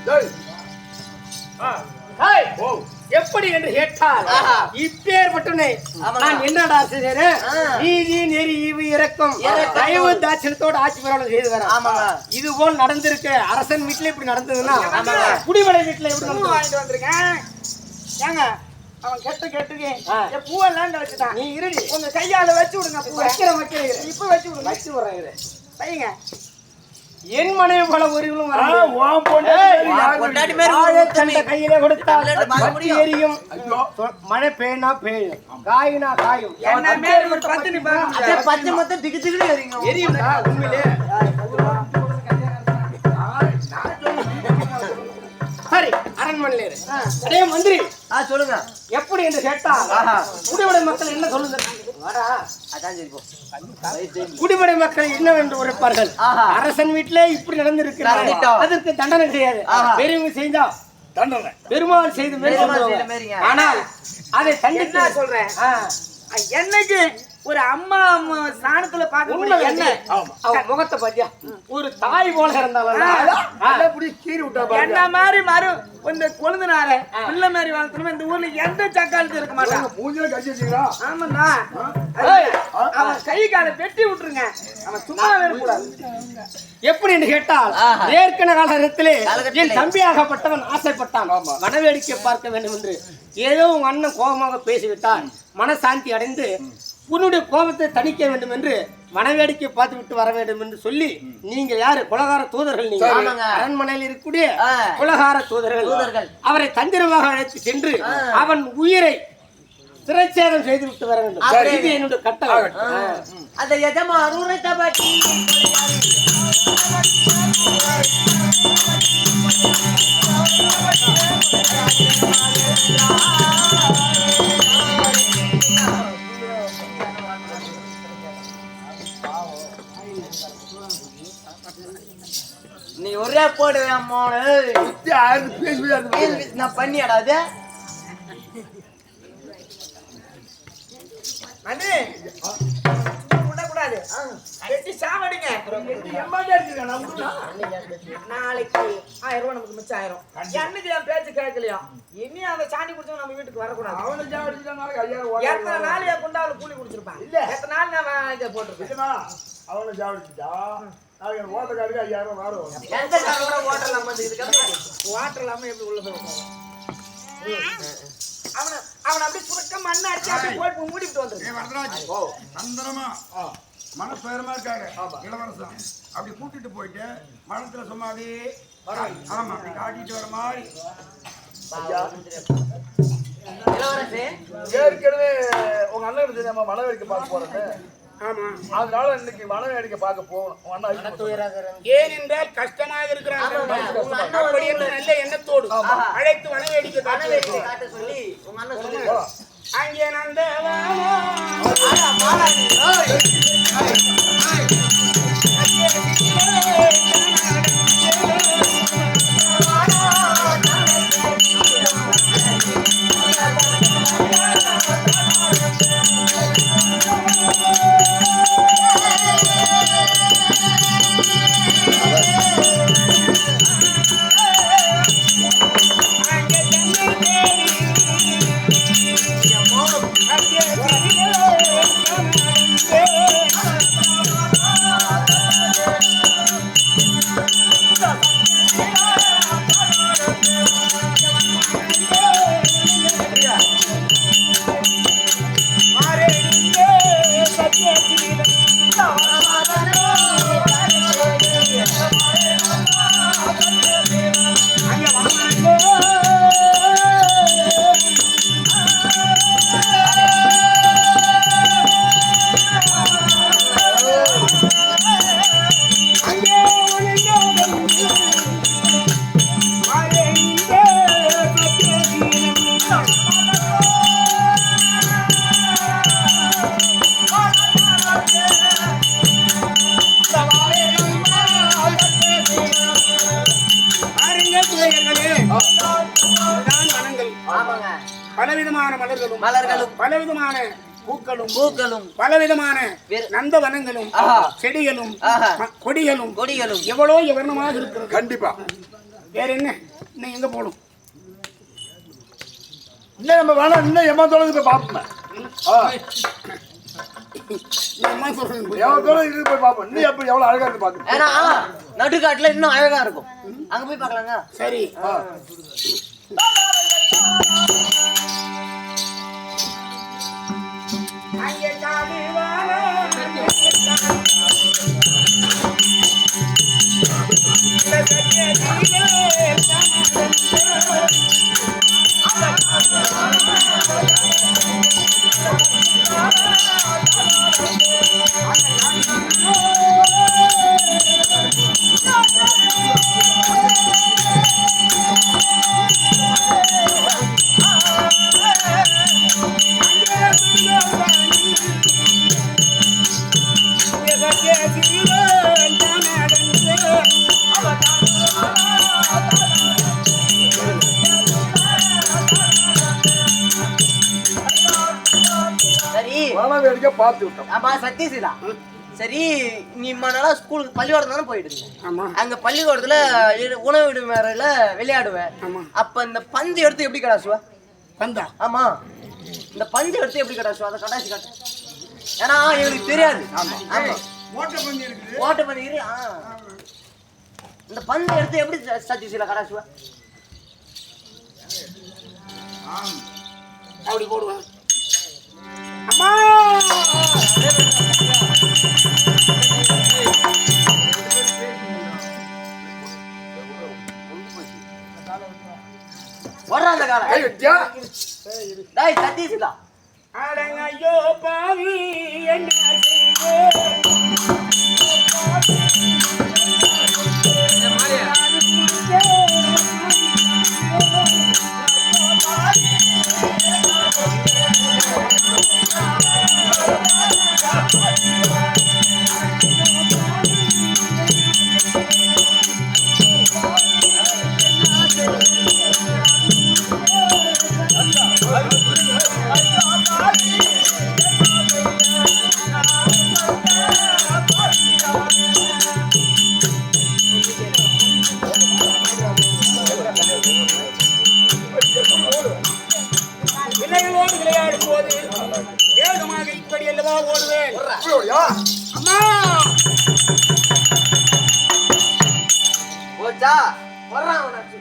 டேய், ஹேய், ஓ, எப்படி என்று கேட்டால் இப்பேற்பட்டனை நான் என்னடா செய்கிறேன்? நீதி நெறி ஈவு இறக்கம் தயவு தாட்சியத்தோடு ஆட்சி பிரகடனம் செய்து வரேன். இது போல் நடந்திருக்கு. அரசன் வீட்டுல இப்படி நடந்ததுன்னா குடிமலை வீட்டுல எப்படி பூ வாங்கிட்டு வந்திருக்கேன். ஏங்க அவன் கேட்டுக்கேன் பூவெல்லாம் வச்சுட்டான். நீ இருடி. உங்க கையால வச்சு விடுங்க. பூ வைக்கிறேன் இப்ப வச்சு விடுங்க. வச்சு வர்றேன். வைங்க. என் மனைவி பல உரிகளும் உன் பொண்டாட்டி யாரு? கையிலே கொடுத்தால் பத்தி எரியும். ஐயோ, மழை பெய்னா பெய்யும், காயினா காயும். என்ன மேல ஒரு பத்தினி பாருங்க. பச்சை மொத்தம் திக்கு திக்கு எரியும். உண்மையிலே சரி, அரண்மனையில இரு. அதே மந்திரி சொல்லுங்க. எப்படி என்று கேட்டால் குடிமடை மக்கள் என்ன சொல்லுங்க? குடிமடை மக்கள் என்னவென்று உரைப்பார்கள். அரசன் வீட்டிலே இப்படி நடந்திருக்கிறார், அதற்கு தண்டனை கிடையாது. பெரியவங்க செய்தா தண்டனை. பெருமாள் செய்து ஆனால் அதை தண்டிக்க சொல்றேன். என்னைக்கு ஒரு அம்மா ஸ்தானத்துல பாக்க என்ன அவன் முகத்தை பாத்தியா? ஒரு தாய் போல இருந்தாலும் அப்படி கீறி விட்டா பாருங்க. என்ன மாதிரி மறு இந்த கொழுந்தனார பிள்ளை மாதிரி வளர்த்தணும். இந்த ஊர்ல எந்த சக்காலத்து இருக்க மாட்டான். மூஞ்சில கட்டி வச்சுக்கிறா. ஆமாண்ணா, அவன் கை காலை வெட்டி விட்டுருங்க. அவன் சும்மா இருக்கக்கூடாது. எப்படி என்று கேட்டால் ஏற்கனவே காலகட்டத்திலே என் தம்பியாகப்பட்டவன் ஆசைப்பட்டான் மனவேடிக்கை பார்க்க வேண்டும் என்று. ஏதோ உங்க அண்ணன் கோபமாக பேசிவிட்டான். மனசாந்தி அடைந்து உன்னுடைய கோபத்தை தணிக்க வேண்டும் என்று மனவேடிக்கை பார்த்து விட்டு வர வேண்டும் என்று சொல்லி, நீங்க யாரு? குலகார தூதர்கள். நீங்க அரண்மனையில் இருக்கக்கூடிய குலகார தூதர்கள். அவரை தந்திரமாக அழைத்து சென்று அவன் உயிரை சிறைச்சேதம் செய்து விட்டு வர வேண்டும். இது என்னுடைய கட்டளை. அந்த எஜமான் உரைத்த பற்றி நீ ஒரே போடுவேன் மோனு. நான் பண்ணியாடாது அண்ணே விடக்கூடாது. வெட்டி சாவடிங்க. நாளைக்கு 1000 ரூபாய் நமக்கு மிச்சம் ஆயிரும். என்னைக்கு என் பேச்சு கேட்கலையா? இனி அந்த சாணி குடிச்சவங்க நம்ம வீட்டுக்கு வரக்கூடாது. எத்தனை நாள் என் கொண்டாவில் கூலி குடிச்சிருப்பான். இல்ல எத்தனை நாள் நான் இதை போட்டிருப்பேன். அவனை ஜாவடிச்சுட்டா ஓட்டக்காருக்கு 5000 வரும். எந்த காரோட ஓட்டர் இல்லாம ஓட்டர் இல்லாம எப்படி உள்ள போய் அவனை அப்படியே சுருக்க மண்ணை அடிச்சு அப்படியே போட்டு மூடிட்டு வந்துருக்கு. சந்தனமா மனசுயரமா இருக்காரு இளவரசன். அப்படி கூட்டிட்டு போயிட்டு மனத்துல சும்மாவே ஆமா அப்படி காட்டிட்டு வர மாதிரி. ஏற்கனவே உங்க அண்ணன் தெரியாம மனவேடிக்கை பார்க்க போறது. ஆமா, அதனால இன்னைக்கு மனவேடிக்கை பார்க்க போகணும். ஏனென்றால் கஷ்டமாக இருக்கிறார்கள். அப்படி என்று நல்ல எண்ணத்தோடு அழைத்து வனவேடிக்கை காட்ட சொல்லி உங்க அண்ணன் சொல்லி அங்கே நந்த பலவிதமான மலர்களும் பலவிதமான பூக்களும் பலவிதமான நந்தவனங்களும் செடிகளும் கொடிகளும் எவ்வளவு வர்ணமாக இருக்கிறது. கண்டிப்பா வேற என்ன இன்னும் எங்க போகணும்? இன்னும் நம்ம வேணாம், இன்னும் எம்மாத்தோட போய் பார்ப்போம். எவ்வளவு இது போய் பார்ப்போம். இன்னும் எப்படி எவ்வளவு அழகா இருக்கு பார்க்கணும். ஏன்னா நடுக்காட்டுல இன்னும் அழகா இருக்கும். அங்க போய் பார்க்கலாங்க. சரி. அங்கே காடிவான வேடிக்கை பார்த்து விட்டோம். ஆமா சத்யசீலா. சரி, நீ இம்மா நாளா ஸ்கூலுக்கு பள்ளிக்கூடம் தானே போயிட்டு இருந்தேன். அங்க பள்ளிக்கூடத்துல உணவு விடுமுறையில விளையாடுவேன். அப்ப இந்த பந்து எடுத்து எப்படி கடாசுவ? பந்தா? ஆமா, இந்த பந்து எடுத்து எப்படி கடாசுவ? அதை கடாசி காட்டு. ஏன்னா இவருக்கு தெரியாது. ஆமா ஓட்ட பந்தயம் இருக்குது. ஓட்ட பண்ணிக்கிறீ. இந்த பந்து எடுத்து எப்படி சத்தியசீல கடாசுவா அப்படி போடுவேன். அம்மா வர்றா அந்த காலம். கை வச்சா டேய் சத்தியசீலா அடங்கையோ பாவி என்ன செய்வேன் பிள்ளைகளோடு விளையாடும் போது வேகமாக இப்படி அல்லவா ஓடுவேன். அம்மா போச்சா வர்றான் அவனாச்சு.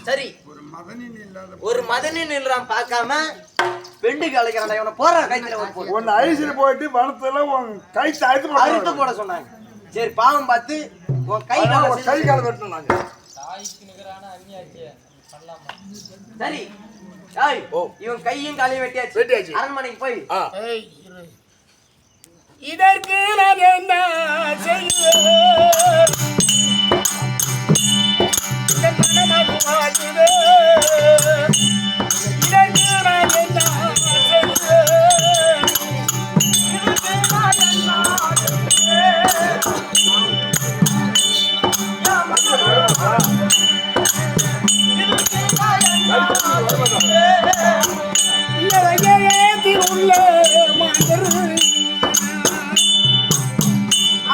சரி ஒரு மதனி நில்றான் பார்க்காம பெண்டு கலைக்கிறான். இவனை போறான் கைத்துல ஒரு போடு. உன்னை ஐசில போயிட்டு மனத்துல உன் கை தாய்த்து அறுத்து போட சொன்னாங்க. சரி பாவம் பார்த்து உன் கை கை கால வெட்டணும் நாங்க. சரி ஏய் இவன் கையும் காலையும் வெட்டியாச்சு. வெட்டியாச்சு. அரண்மனைக்கு போய் ஏய், இரு. இதற்கு நான் என்ன செய்வேன்? இந்த மனமது வாழ்கிறேன். இதற்கு நான் என்ன செய்வேன்? இதற்கு நான் என்ன ஏத்தில் உள்ள மலர்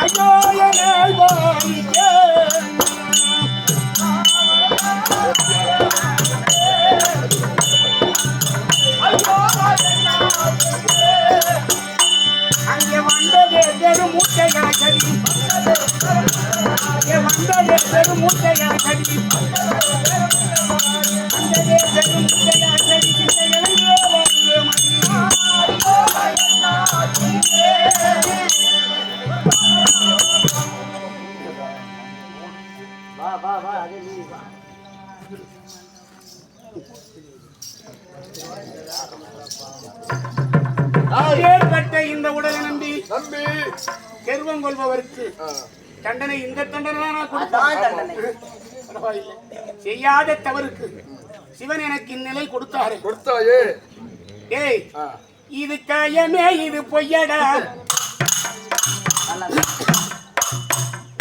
ஐயோ என்னை பாதிக்க அங்கே வந்ததே பெரும் முட்டையா சரி. அங்கே வந்ததே பெரும் முட்டையா சரி. வந்ததே பெரும் முட்டையா சரி. சிந்தைகளே வந்து மதியா வா வா வா அதே நீ வா. ஏற்பட்ட இந்த உடலை நம்பி தம்பி கர்வம் கொள்பவருக்கு தண்டனை இந்த தண்டனை தான் நான் அதான் கொடுத்தேன். தண்டனை. பரவாயில்லை. செய்யாத தவறுக்கு சிவன் எனக்கு இந்நிலை கொடுத்தாரு. கொடுத்தாயே. ஏய் இது காயமே இது பொய்யடா.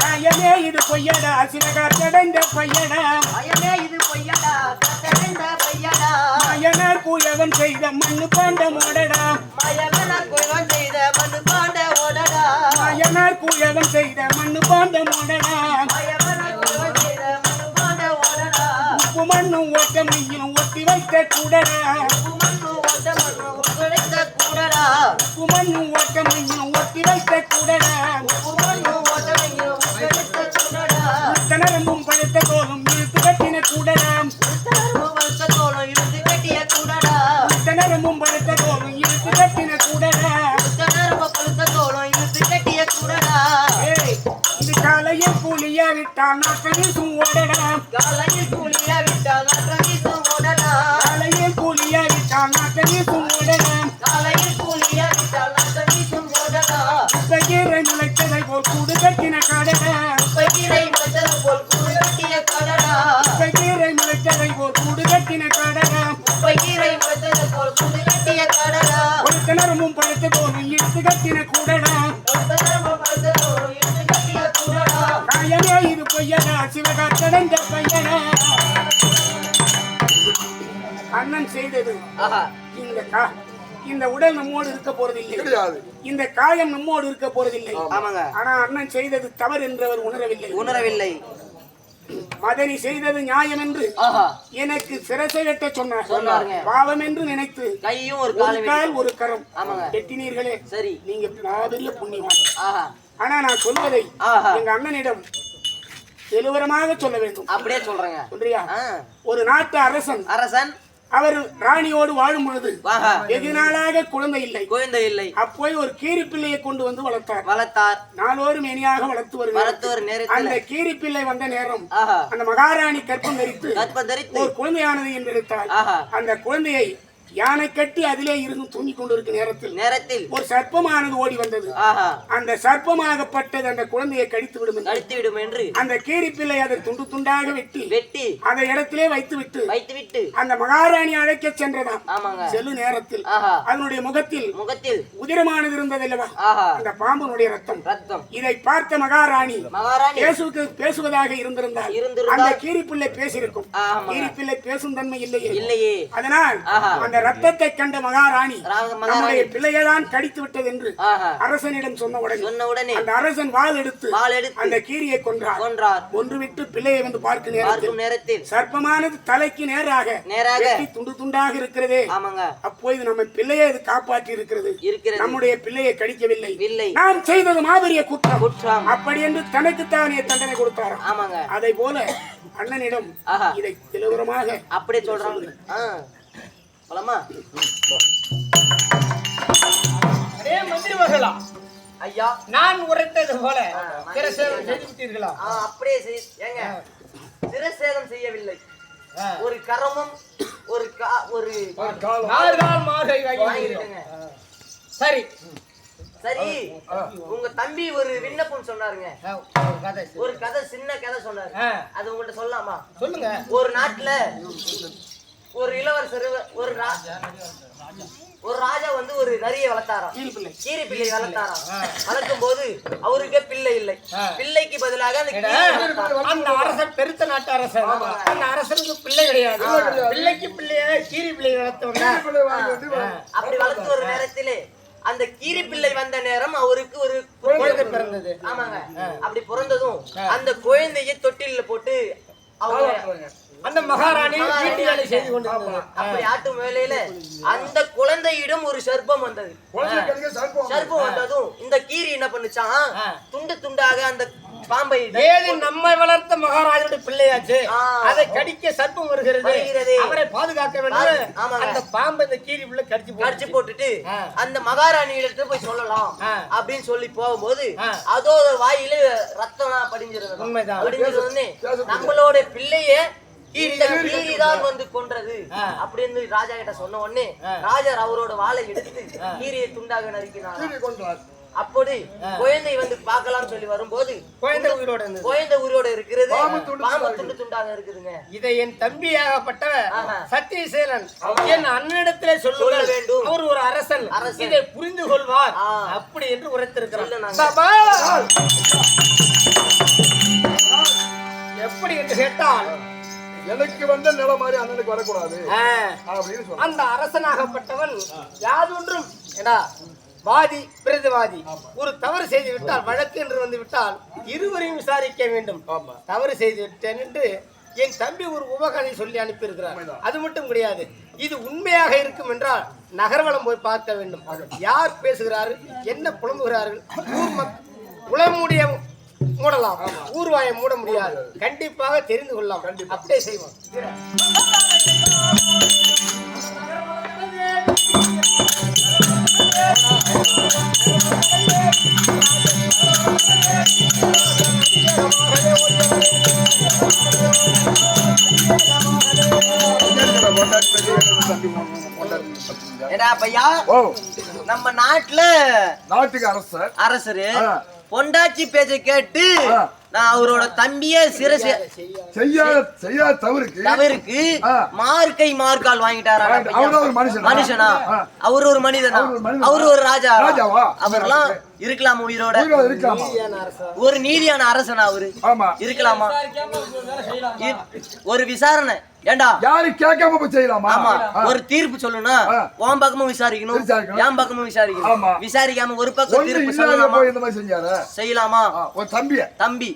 காயமே இது பொய்யடா. சிவகாத்தடைந்த பொய்யடா. பயமே இது பொய்யடா கத்தடைந்த பொய்யடா. மயனார் கூயவன் செய்த மண்ணு பாண்ட மோடடா. மயவனார் குயவன் செய்த மண்ணு பாண்ட ஓடடா. மயனார் கூயவன் செய்த மண்ணு பாண்ட மோடடா. மயவனார் குயவன் செய்த மண்ணு பாண்ட ஓடடா. உப்பு மண்ணும் ஓட்டமையும் ஒட்டி வைத்த கூடடா. உமன்னு ஓட்ட மண்ணு உடைத்த கூடடா. உப்பு மண்ணும் ஓட்டமையும் ஒட்டி வைத்த கூடடா. உமன்னு ஓட்டமையும் உடைத்த கூடடா. நரம்பும் பழுத்த தோலும் இழுத்து கட்டின கூடடா. உத்தரவு வளர்த்த தோளும் இருந்து கட்டிய கூடடா. நரம்பும் பழுத்த தோலும் இழுத்து கட்டின கூடடா. உத்தரவு பழுத்த தோளும் இருந்து கட்டிய கூடடா. ஏய் இது காலையில் கூலியா விட்டால் நாட்ட வீசும் ஓடடா. காலையில் கூலியா விட்டால் நாட்ட வீசும் ஓடடா. காலையில் கூலியா விட்டால் நாட்ட வீசும் ஓடடா. காலையில் கூலியா விட்டால் நாட்ட வீசும் ஓடடா. பகீரை முளைத்ததை போல் கூடு கட்டின காடடா. பகிரை மதல் போல் கூடு கட்டிய கடடா. பகீரை முளைத்ததை போல் கூடு கட்டின காடடா. பகிரை மதல் போல் கூடு கட்டிய கடடா. ஒரு நரம்பும் பழுத்த தோலும் இழுத்து கட்டின கூடடா. உத்தரவு பழுத்த தோளும் இருந்து கட்டிய கூடடா. காயமே இது பொய்யடா. சிவகாத்தடைந்த பையடா. அண்ணன் செய்தது ஆஹா இந்த உடல் நம்மோடு இருக்க போறதில்லை. கிடையாது. இந்த காயம் நம்மோடு இருக்க போறதில்லை. ஆமாங்க ஆனா அண்ணன் செய்தது தவறு என்று அவர் உணரவில்லை. உணரவில்லை. மதனி செய்தது நியாயம் என்று ஆஹா எனக்கு சிரசை வெட்ட சொன்னாருங்க. பாவம் என்று நினைத்து கையும் ஒரு ஒரு கால் ஒரு கரம் ஆமாங்க. எட்டினீர்களே. சரி. நீங்க பெரிய புண்ணியவான். ஆஹா ஆனா நான் சொல்வதை ஆஹா. எங்க அண்ணனிடம் தெளிவரமாக சொல்ல வேண்டும். அப்படியே சொல்றேங்க. சொல்றியா? ஆ. ஒரு நாட்டு அரசன் அரசன் அவர் ராணியோடு வாழும் பொழுது ஆஹா. வெகு நாளாக குழந்தை இல்லை. குழந்தை இல்லை. அப்போய் ஒரு கீரி பிள்ளையை கொண்டு வந்து வளர்த்தார். வளர்த்தார். நாளோறும் மேனியாக வளர்த்து வளர்த்து ஒரு நேரத்தில் அந்த கீரி பிள்ளை வந்த நேரம் ஆஹா. அந்த மகாராணி கற்பம் தரித்து கற்பம் தரித்து ஒரு குழந்தையானது என்றெடுத்தார். ஆஹா. அந்த குழந்தையை யானை கட்டி அதிலே இருந்து தூங்கிக் கொண்டிருக்கும் நேரத்தில் ஒரு சர்ப்பமானது ஓடி வந்தது. ஆஹா. அந்த சர்ப்பமாகப்பட்டது அந்த குழந்தையை கடித்து விடும் என்று அந்த கீரி பிள்ளை அதை துண்டு துண்டாக வெட்டி அந்த இடத்திலே வைத்துவிட்டு அந்த மகாராணி அழைக்க சென்றதாம். ஆமாங்க. செல்லு நேரத்தில் ஆஹா. அதனுடைய முகத்தில் உதிரமானது இருந்ததல்லவா, ஆஹா. அந்த பாம்பனுடைய ரத்தம். இதை பார்த்த மகாராணி பேசுவதாக இருந்திருந்தால் அந்த கீரி பிள்ளை பேசியிருக்கும். கீரி பிள்ளை பேசும் தன்மை இல்லையே. அதனால் அந்த ரத்தத்தை கண்ட மகாராணி நம்முடைய பிள்ளையைதான் கடித்து விட்டது என்று அரசனிடம் சொன்ன உடனே அந்த அரசன் வாள் எடுத்து அந்த கீரியை கொன்றார். கொன்றுவிட்டு பிள்ளையை வந்து பார்க்கும் நேரத்தில் சர்ப்பமானது தலைக்கு நேராக வெட்டி துண்டு துண்டாக இருக்கிறதே. அப்போது நம்ம பிள்ளையை இது காப்பாற்றி இருக்கிறது. நம்முடைய பிள்ளையை கடிக்கவில்லை. நாம் செய்தது மாபெரிய குற்றம். அப்படி என்று தனக்குத்தானே தண்டனை கொடுத்தாராம். அதை போல அண்ணனிடம் இதை தெளிவரமாக அப்படியே சொல்றாங்க. அதே மந்திரி மகளா ஐயா, நான் உரைத்தது போல சிரசேதம் செய்து விட்டீர்களா? அப்படியே ஏங்க, சிரசேதம் செய்யவில்லை. ஒரு கரமும் ஒரு மார்கை வாங்கிட்டேங்க. சரி சரி. உங்க தம்பி ஒரு விண்ணப்பம் சொன்னாருங்க. ஒரு கதை, சின்ன கதை சொன்னாரு. அது உங்கள்ட்ட சொல்லலாமா? சொல்லுங்க. ஒரு நாட்டுல ஒரு இளவரசர் ஒரு ராஜா வந்து ஒரு நரியை வளர்த்தாராம். கீரி பிள்ளை வளர்த்தாராம். வளர்க்கும் போது அவருக்கே பிள்ளை இல்லை. பிள்ளைக்கு பதிலாக அந்த அரசன் பெருத்த நாட்டு அரசன். அந்த அரசனுக்கு பிள்ளை கிடையாது. பிள்ளைக்கு பிள்ளைய கீரி பிள்ளை வளர்த்தவங்க. அப்படி வளர்த்து ஒரு நேரத்திலே அந்த கீரி பிள்ளை வந்த நேரம் அவருக்கு ஒரு குழந்தை பிறந்தது. ஆமாங்க. அப்படி பிறந்ததும் அந்த குழந்தையை தொட்டில போட்டு அவங்க அந்த மகாராணி வீட்டு வேலை செய்து கொண்டிருந்தார். அப்படி ஆட்டும் வேலையில அந்த குழந்தையிடம் ஒரு சர்ப்பம் வந்தது. சர்ப்பம் வந்ததும் இந்த கீரி என்ன பண்ணுச்சான், துண்டு துண்டாக அந்த பாம்பை நம்மை வளர்த்த மகாராஜனுடைய பிள்ளையாச்சு, அதை கடிக்க சர்ப்பம் வருகிறது. அவரை பாதுகாக்க வேண்டும். அந்த பாம்பை இந்த கீரி பிள்ளை கடிச்சு போட்டுட்டு அந்த மகாராணி இடத்துல போய் சொல்லலாம் அப்படின்னு சொல்லி போகும்போது அதோட வாயில ரத்தம் படிஞ்சிருந்தது. படிஞ்சிருந்தோடனே நம்மளோட பிள்ளைய கீரிதான் வந்து கொன்றது அப்படின்னு ராஜா கிட்ட சொன்ன உடனே ராஜா அவரோட வாளை எடுத்து கீரியை துண்டாக நறுக்கினார். அப்படி குழந்தை வந்து பார்க்கலாம் சொல்லி வரும்போது குழந்தை உயிரோட இருக்கிறது. பாம்பு துண்டு துண்டாக இருக்குதுங்க. இதை என் தம்பியாகப்பட்ட சத்தியசேலன் என் அண்ணனிடத்திலே சொல்ல வேண்டும். அவர் ஒரு அரசன், இதை புரிந்து கொள்வார் அப்படி என்று உரைத்திருக்கிறார். எப்படி என்று கேட்டால் எனக்கு வந்த நிலை மாதிரி அண்ணனுக்கு வரக்கூடாது அப்படின்னு சொல்ல. அந்த அரசனாகப்பட்டவன் யாதொன்றும் வாதி பிரதிவாதி ஒரு தவறு செய்து விட்டால், வழக்கு என்று வந்து விட்டால் இருவரையும் விசாரிக்க வேண்டும். தவறு செய்து விட்டேன் என்று என் தம்பி ஒரு உபகதை சொல்லி அனுப்பியிருக்கிறார். அது மட்டும் கிடையாது, இது உண்மையாக இருக்கும் என்றால் நகர்வலம் போய் பார்க்க வேண்டும். யார் பேசுகிறார்கள், என்ன புலம்புகிறார்கள், உளமுடிய மூடலாம், ஊர்வாயை மூட முடியாது. கண்டிப்பாக தெரிந்து கொள்ளலாம். அப்படியே செய்வோம். நம்ம நாட்டுக்கு அரசரு பொண்டாச்சி பேச்சை கேட்டு நான் அவரோட தம்பிய சிரசு செய்யாத தவறுக்கு மார்க்கை மார்க்கால் வாங்கிட்டாரா? மனுஷனா? அவரு ஒரு மனிதனா? அவரு ஒரு ராஜாவா? அவர்லாம் இருக்கலாமா உயிரோட? ஒரு நீதியான அரசனா அவரு இருக்கலாமா? ஒரு விசாரணை ஏண்டா யாரு கேட்காம போய் செய்யலாமா? ஆமா, ஒரு தீர்ப்பு சொல்லணும்னா உன் பக்கமும் விசாரிக்கணும், என் பக்கமும் விசாரிக்கணும். விசாரிக்காம ஒரு பக்கம் தீர்ப்பு சொல்லலாமா? இந்த மாதிரி செஞ்சாரு செய்யலாமா? ஒரு தம்பி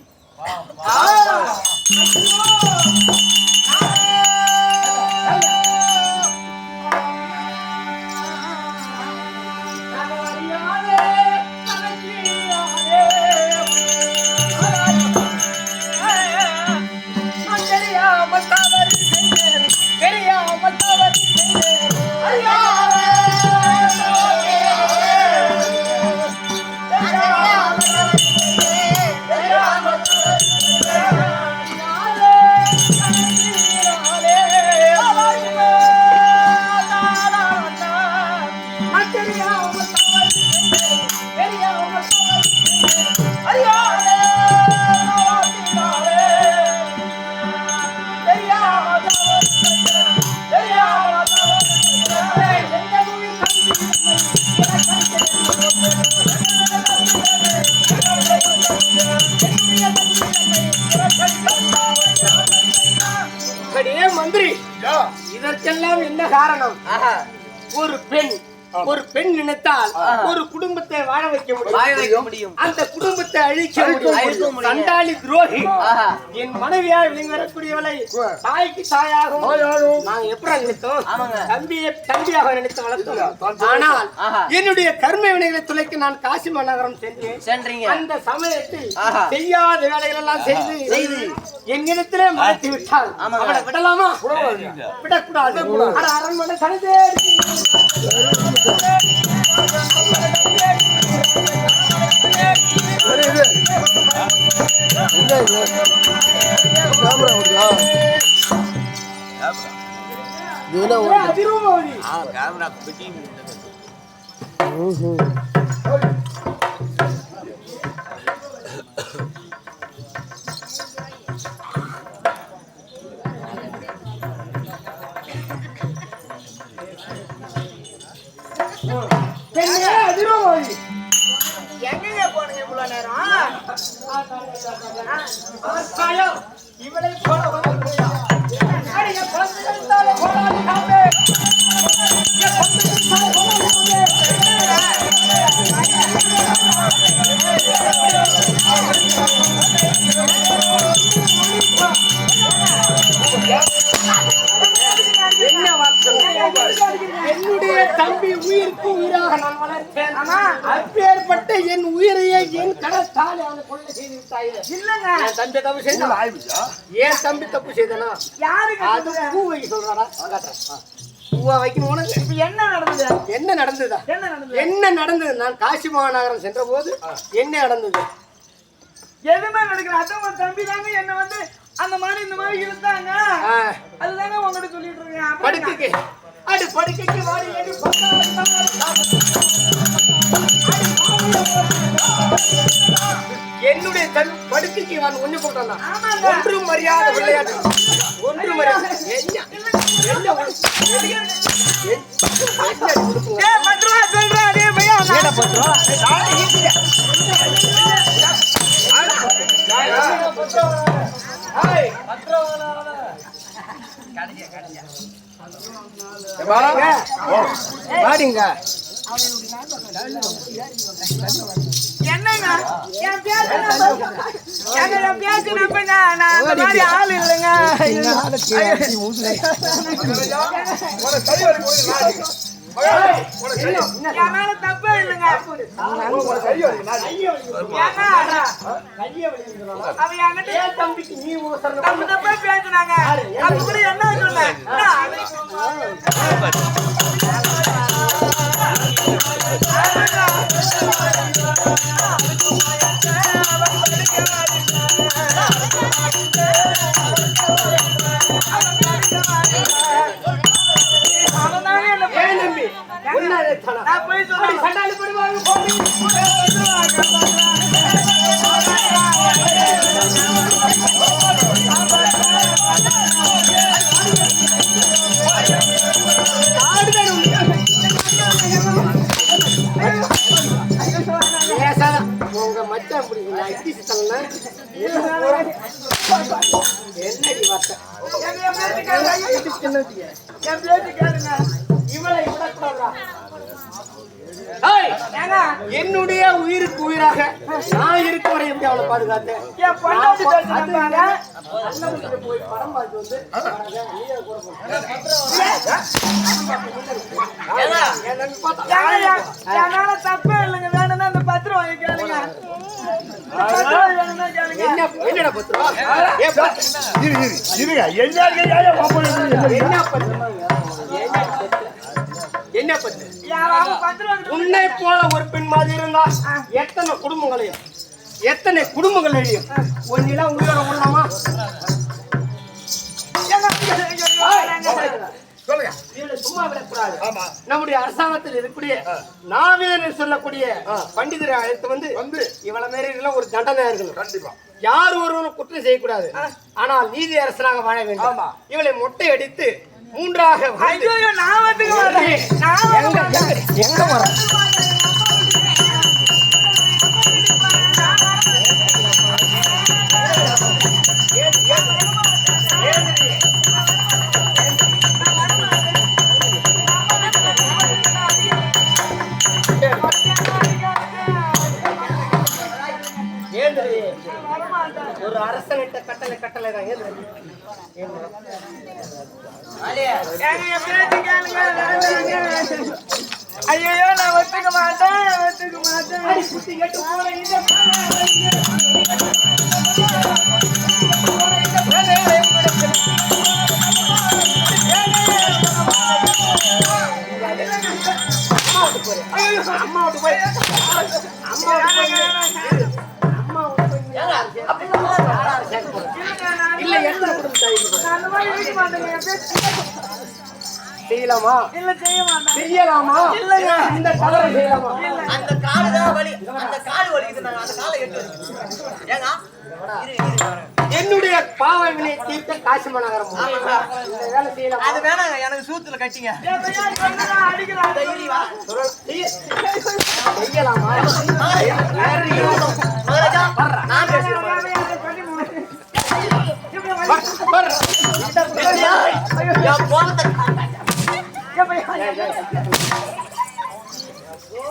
மந்திரி, இதற்கெல்லாம் என்ன காரணம்? ஒரு பெண் நினைத்தால் ஒரு குடும்பத்தை வாழ வைக்க முடியும், அந்த குடும்பத்தை அழிக்க முடியும். சண்டாளி துரோகி என் மனைவியால் விளங்கி வரக்கூடியவளை தாய்க்கு தாயாகவும் நாங்க எப்படி நினைத்தோம், தம்பியாக நினைத்து வளர்த்தோம். ஆனால் என்னுடைய கர்ம வினைகளை துளைக்க நான் காசி மாநகரம் சென்றேன். அந்த சமயத்தில் செய்யாத வேலைகள் எல்லாம் செய்து என்னிடத்திலே மறைத்து விட்டால் அவளை விடலாமா? விடக்கூடாது. அரண்மனை சனிதே எங்க போனீங்க இவ்வளவு நேரம்? இவளை போல என்னுடைய தம்பி உயிருக்கு உயிராக நான் வளர்த்தேன். அப்பேற்பட்ட என் உயிரையே என் கடத்தால் அவனை கொலை செய்து விட்டாயே. இல்லங்க, என் தம்பி தப்பு செய்தா? ஏன் தம்பி தப்பு செய்தனா? யாருக்கு அது பூ வைக்க சொல்றாரா? பூவா வைக்கணும் உனக்கு. இப்ப என்ன நடந்தது? என்ன நடந்தது? நான் காசி மாநகரம் சென்ற போது என்ன நடந்தது? எதுவுமே நடக்கல. அதான் தம்பி தாங்க என்ன வந்து அந்த மாதிரி இந்த மாதிரி இருந்தாங்க. அதுதாங்க உங்ககிட்ட சொல்லிட்டு இருக்கேன். படுக்கைக்கு படுக்கைக்கு வாடி ஏடி என்னுடைய தன் படுக்கைக்கு நான் ஒண்ணு போட்டானா? ஒன்று மரியாதை விளையாட்டு, ஒன்று மரியாதை வாடிங்க. என்னங்க என் பேச்சு நம்புங்க. நான் அந்த மாதிரி ஆள் இல்லைங்க. என் மேல தப்பே இல்லைங்க. அவ என்கிட்ட தம்பிக்கு நீ தப்பு தப்பா பேசுனாங்க. அது கூட என்ன சொன்னேன்? நான் போய் சொல்றேன். சண்டாளி படுவாங்க உங்க மச்சான் பிடிக்கல என்னடி வார்த்தை? இவளை விடக்கூடாதா? என்னுடைய உயிருக்கு உயிராக நான் இருக்க வரை எப்படி அவளை பாதுகாத்தேன்? என் பொண்டாட்டி பேசுறாங்க. அண்ணன் போய் படம் பார்த்து வந்து நீயே கூட போ. என்னால தப்பே இல்லைங்க. வேணும்னா அந்த 10 ரூபாய் கேளுங்க. 10 ரூபாய் வேணும்னா கேளுங்க. என்னடா 10 ரூபா? இருங்க என்ன பத்து? யாராவது 10 ரூபாய் உன்னை போல ஒரு பெண் மாதிரி இருந்தா எத்தனை குடும்பங்களையும் ஒன்னிலாம் உயிரோட உள்ளாமா? சொல்லுங்க. இவளை சும்மா விடக்கூடாது. நம்முடைய அரசாங்கத்தில் இருக்கக்கூடிய நாவிதர் சொல்லக்கூடிய பண்டிதரை அழைத்து வந்து இவளை மாரி ஒரு தண்டனை இருக்கணும். கண்டிப்பா யார் ஒருவரும் குற்றம் செய்யக்கூடாது. ஆனால் நீதி அரசனாக வாழ வேண்டும். இவளை மொட்டை அடித்து 3ஆக நான் வந்துக்க மாட்டேன். எங்க வர ஒரு அரசனிட்ட கட்டளை தான். ஐயோ நான் ஒத்துக்க மாட்டேன். இல்ல எத்தனை குடும்பம் அந்த மாதிரி இருக்க மாட்டேங்க. செய்யலாமா? இல்ல செய்ய மாட்டேன். செய்யலாமா? இல்லங்க. இந்த தவறை செய்யலாமா? அந்த காலு தான் வலி. அந்த காலு வலிக்குது. நான் அந்த காலை எட்டு ஏங்க என்னுடைய பாவ வினை தீர்த்த காசிமா நகரம் இந்த வேலை செய்யலாமா? அது வேணாங்க. எனக்கு சூத்துல கட்டிங்க. செய்யலாமா? மகாராஜா நான் பேசுறேன்.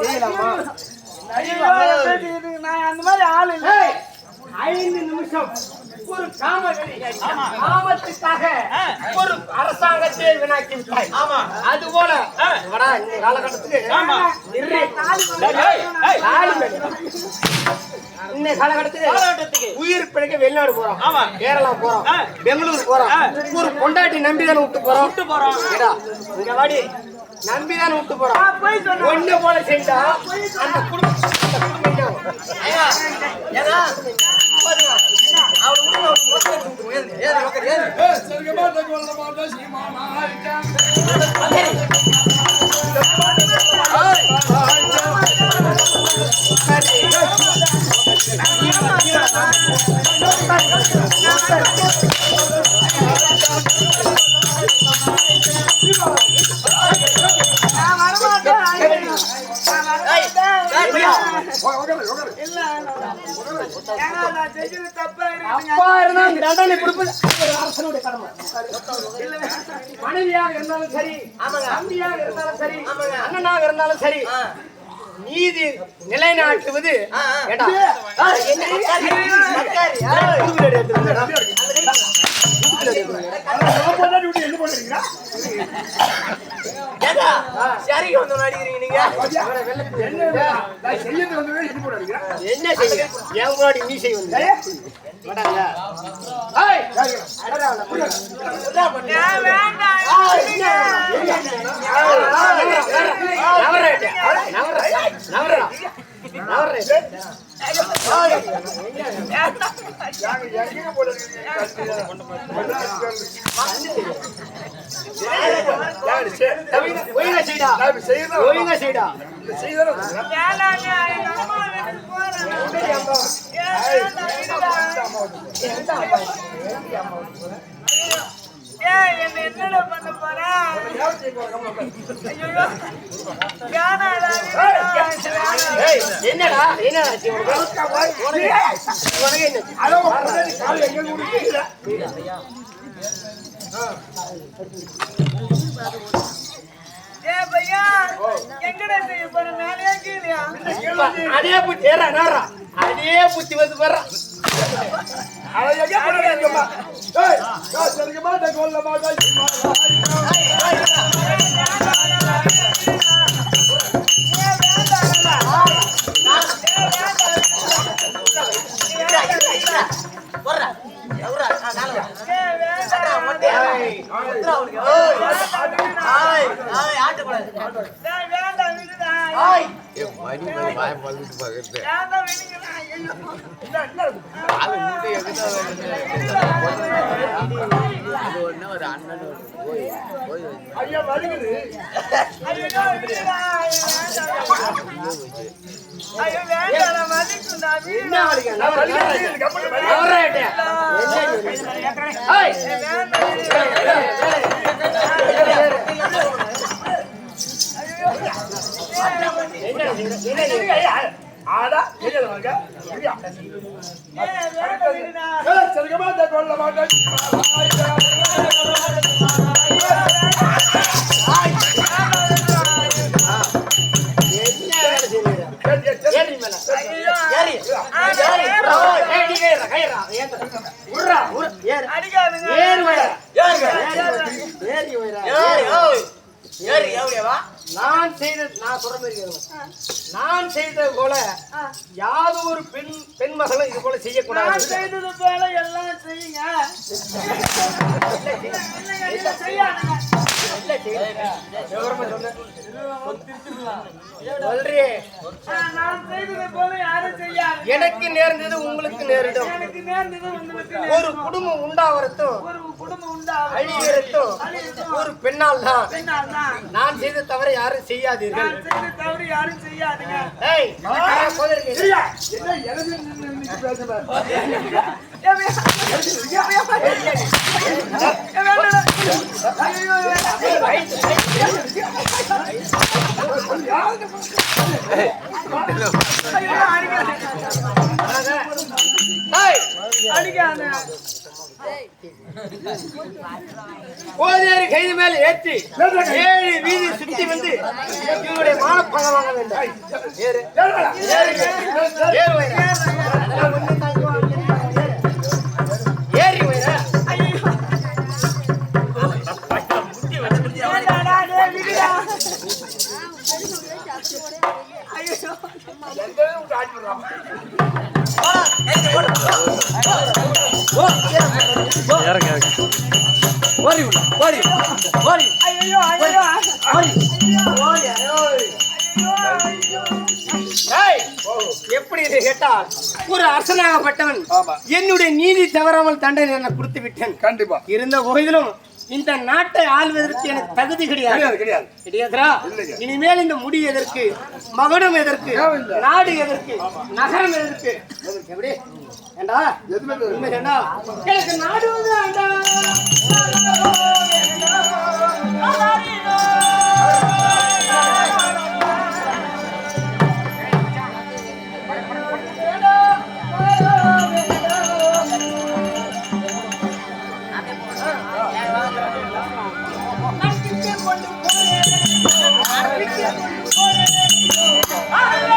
செய்யலாமா? நான் அந்த மாதிரி ஆள் இல்ல. 5 நிமிஷம் ஒரு காமத்துக்காக ஒரு அரசாங்கத்தை வினாக்கி விட்டாய். அது போல இந்த காலகட்டத்துக்கு இந்த காலகட்டத்துக்கு உயிர் பிழைக்க வெளிநாடு போறோம், கேரளா போறோம், பெங்களூர் போறோம். ஒரு பொண்டாட்டி நம்பிதானே விட்டு போறோம். இங்க வாடி நம்பிதானே விட்டு போறோம். ஒண்ணு போல செஞ்சா அந்த குடும்பம் அப்பா இருந்தா தண்டனை கொடுப்பது அரசனுடைய கடமை. மனைவியாக இருந்தாலும் சரி, தம்பியாக இருந்தாலும் சரி, அண்ணனாக இருந்தாலும் சரி, நீதி நிலைநாட்டுவது சரிக்கு வந்து அடிக்கிறீங்க நீங்க. என்ன செய்ய என் முன்னாடி நீ செய்ய வந்து ஒழுங்கா செய்டா. என்னடா பண்ண போறா? என்னடா என்னடா பையா எங்கடா செய்ய போற? மேலையா கீழயா? அதே புத்தி ஏறா நாரா அதே புத்தி வந்து வர்றா அதை எங்க பண்ணுறீங்கம்மா? ஏய், சரிங்க மாட்டேன் கொல்ல மாட்டேன். மணி வாய பழுத்து பார்க்கறது அது ஒண்ணு ஒரு அண்ணன் போய் போய் ஐயா வருகிறது. என்ன வலிக்க நான் வருகிறேன். கப்பல் வருகிறேன். ஆடா எங்க வாங்க சரியா சரிங்க மாட்டேன் கொல்ல மாட்டேன். நான் செய்தது போல யாதோ ஒரு பெண் மகளும் இது போல செய்யக்கூடாது. செய்தது போல எல்லாம் செய்யுங்க. நான் செய்தது போல யாரும் செய்யாது. எனக்கு நேர்ந்தது உங்களுக்கு நேரிடும். எனக்கு நேர்ந்தது உங்களுக்கு ஒரு குடும்பம் உண்டாவதும் ஒரு குடும்பம் உண்டாகும். அழிவதும் ஒரு பெண்ணால் தான். பெண்ணால் தான். நான் செய்த தவிர யாரும் செய்யாதீர்கள். நான் செய்த தவறு யாரும் செய்யாதுங்க. ஏய் சரியா என்ன எனக்கு நின்னு பேசுறேன். கோதியாரி கைது மேல ஏற்றி 7 வீதி சுத்தி வந்து இவருடைய மானப்பணம் வாங்க வேண்டும். ஏறு ஏறி வைர எப்படி இதை கேட்டால் ஒரு அரசனாகப்பட்டவன் என்னுடைய நீதி தவறாமல் தண்டனை எனக்கு கொடுத்து விட்டேன். கண்டிப்பா இருந்த போதிலும் இந்த நாட்டை ஆள்வதற்கு எனக்கு தகுதி கிடையாது. கிடையாது. கிடையாதுரா. இனிமேல் இந்த முடி எதற்கு, மகனும் எதற்கு, நாடு எதற்கு, நகரம் எதற்கு? எப்படி ஏண்டா உண்மை ஏண்டா எனக்கு நாடு வேண்டா. I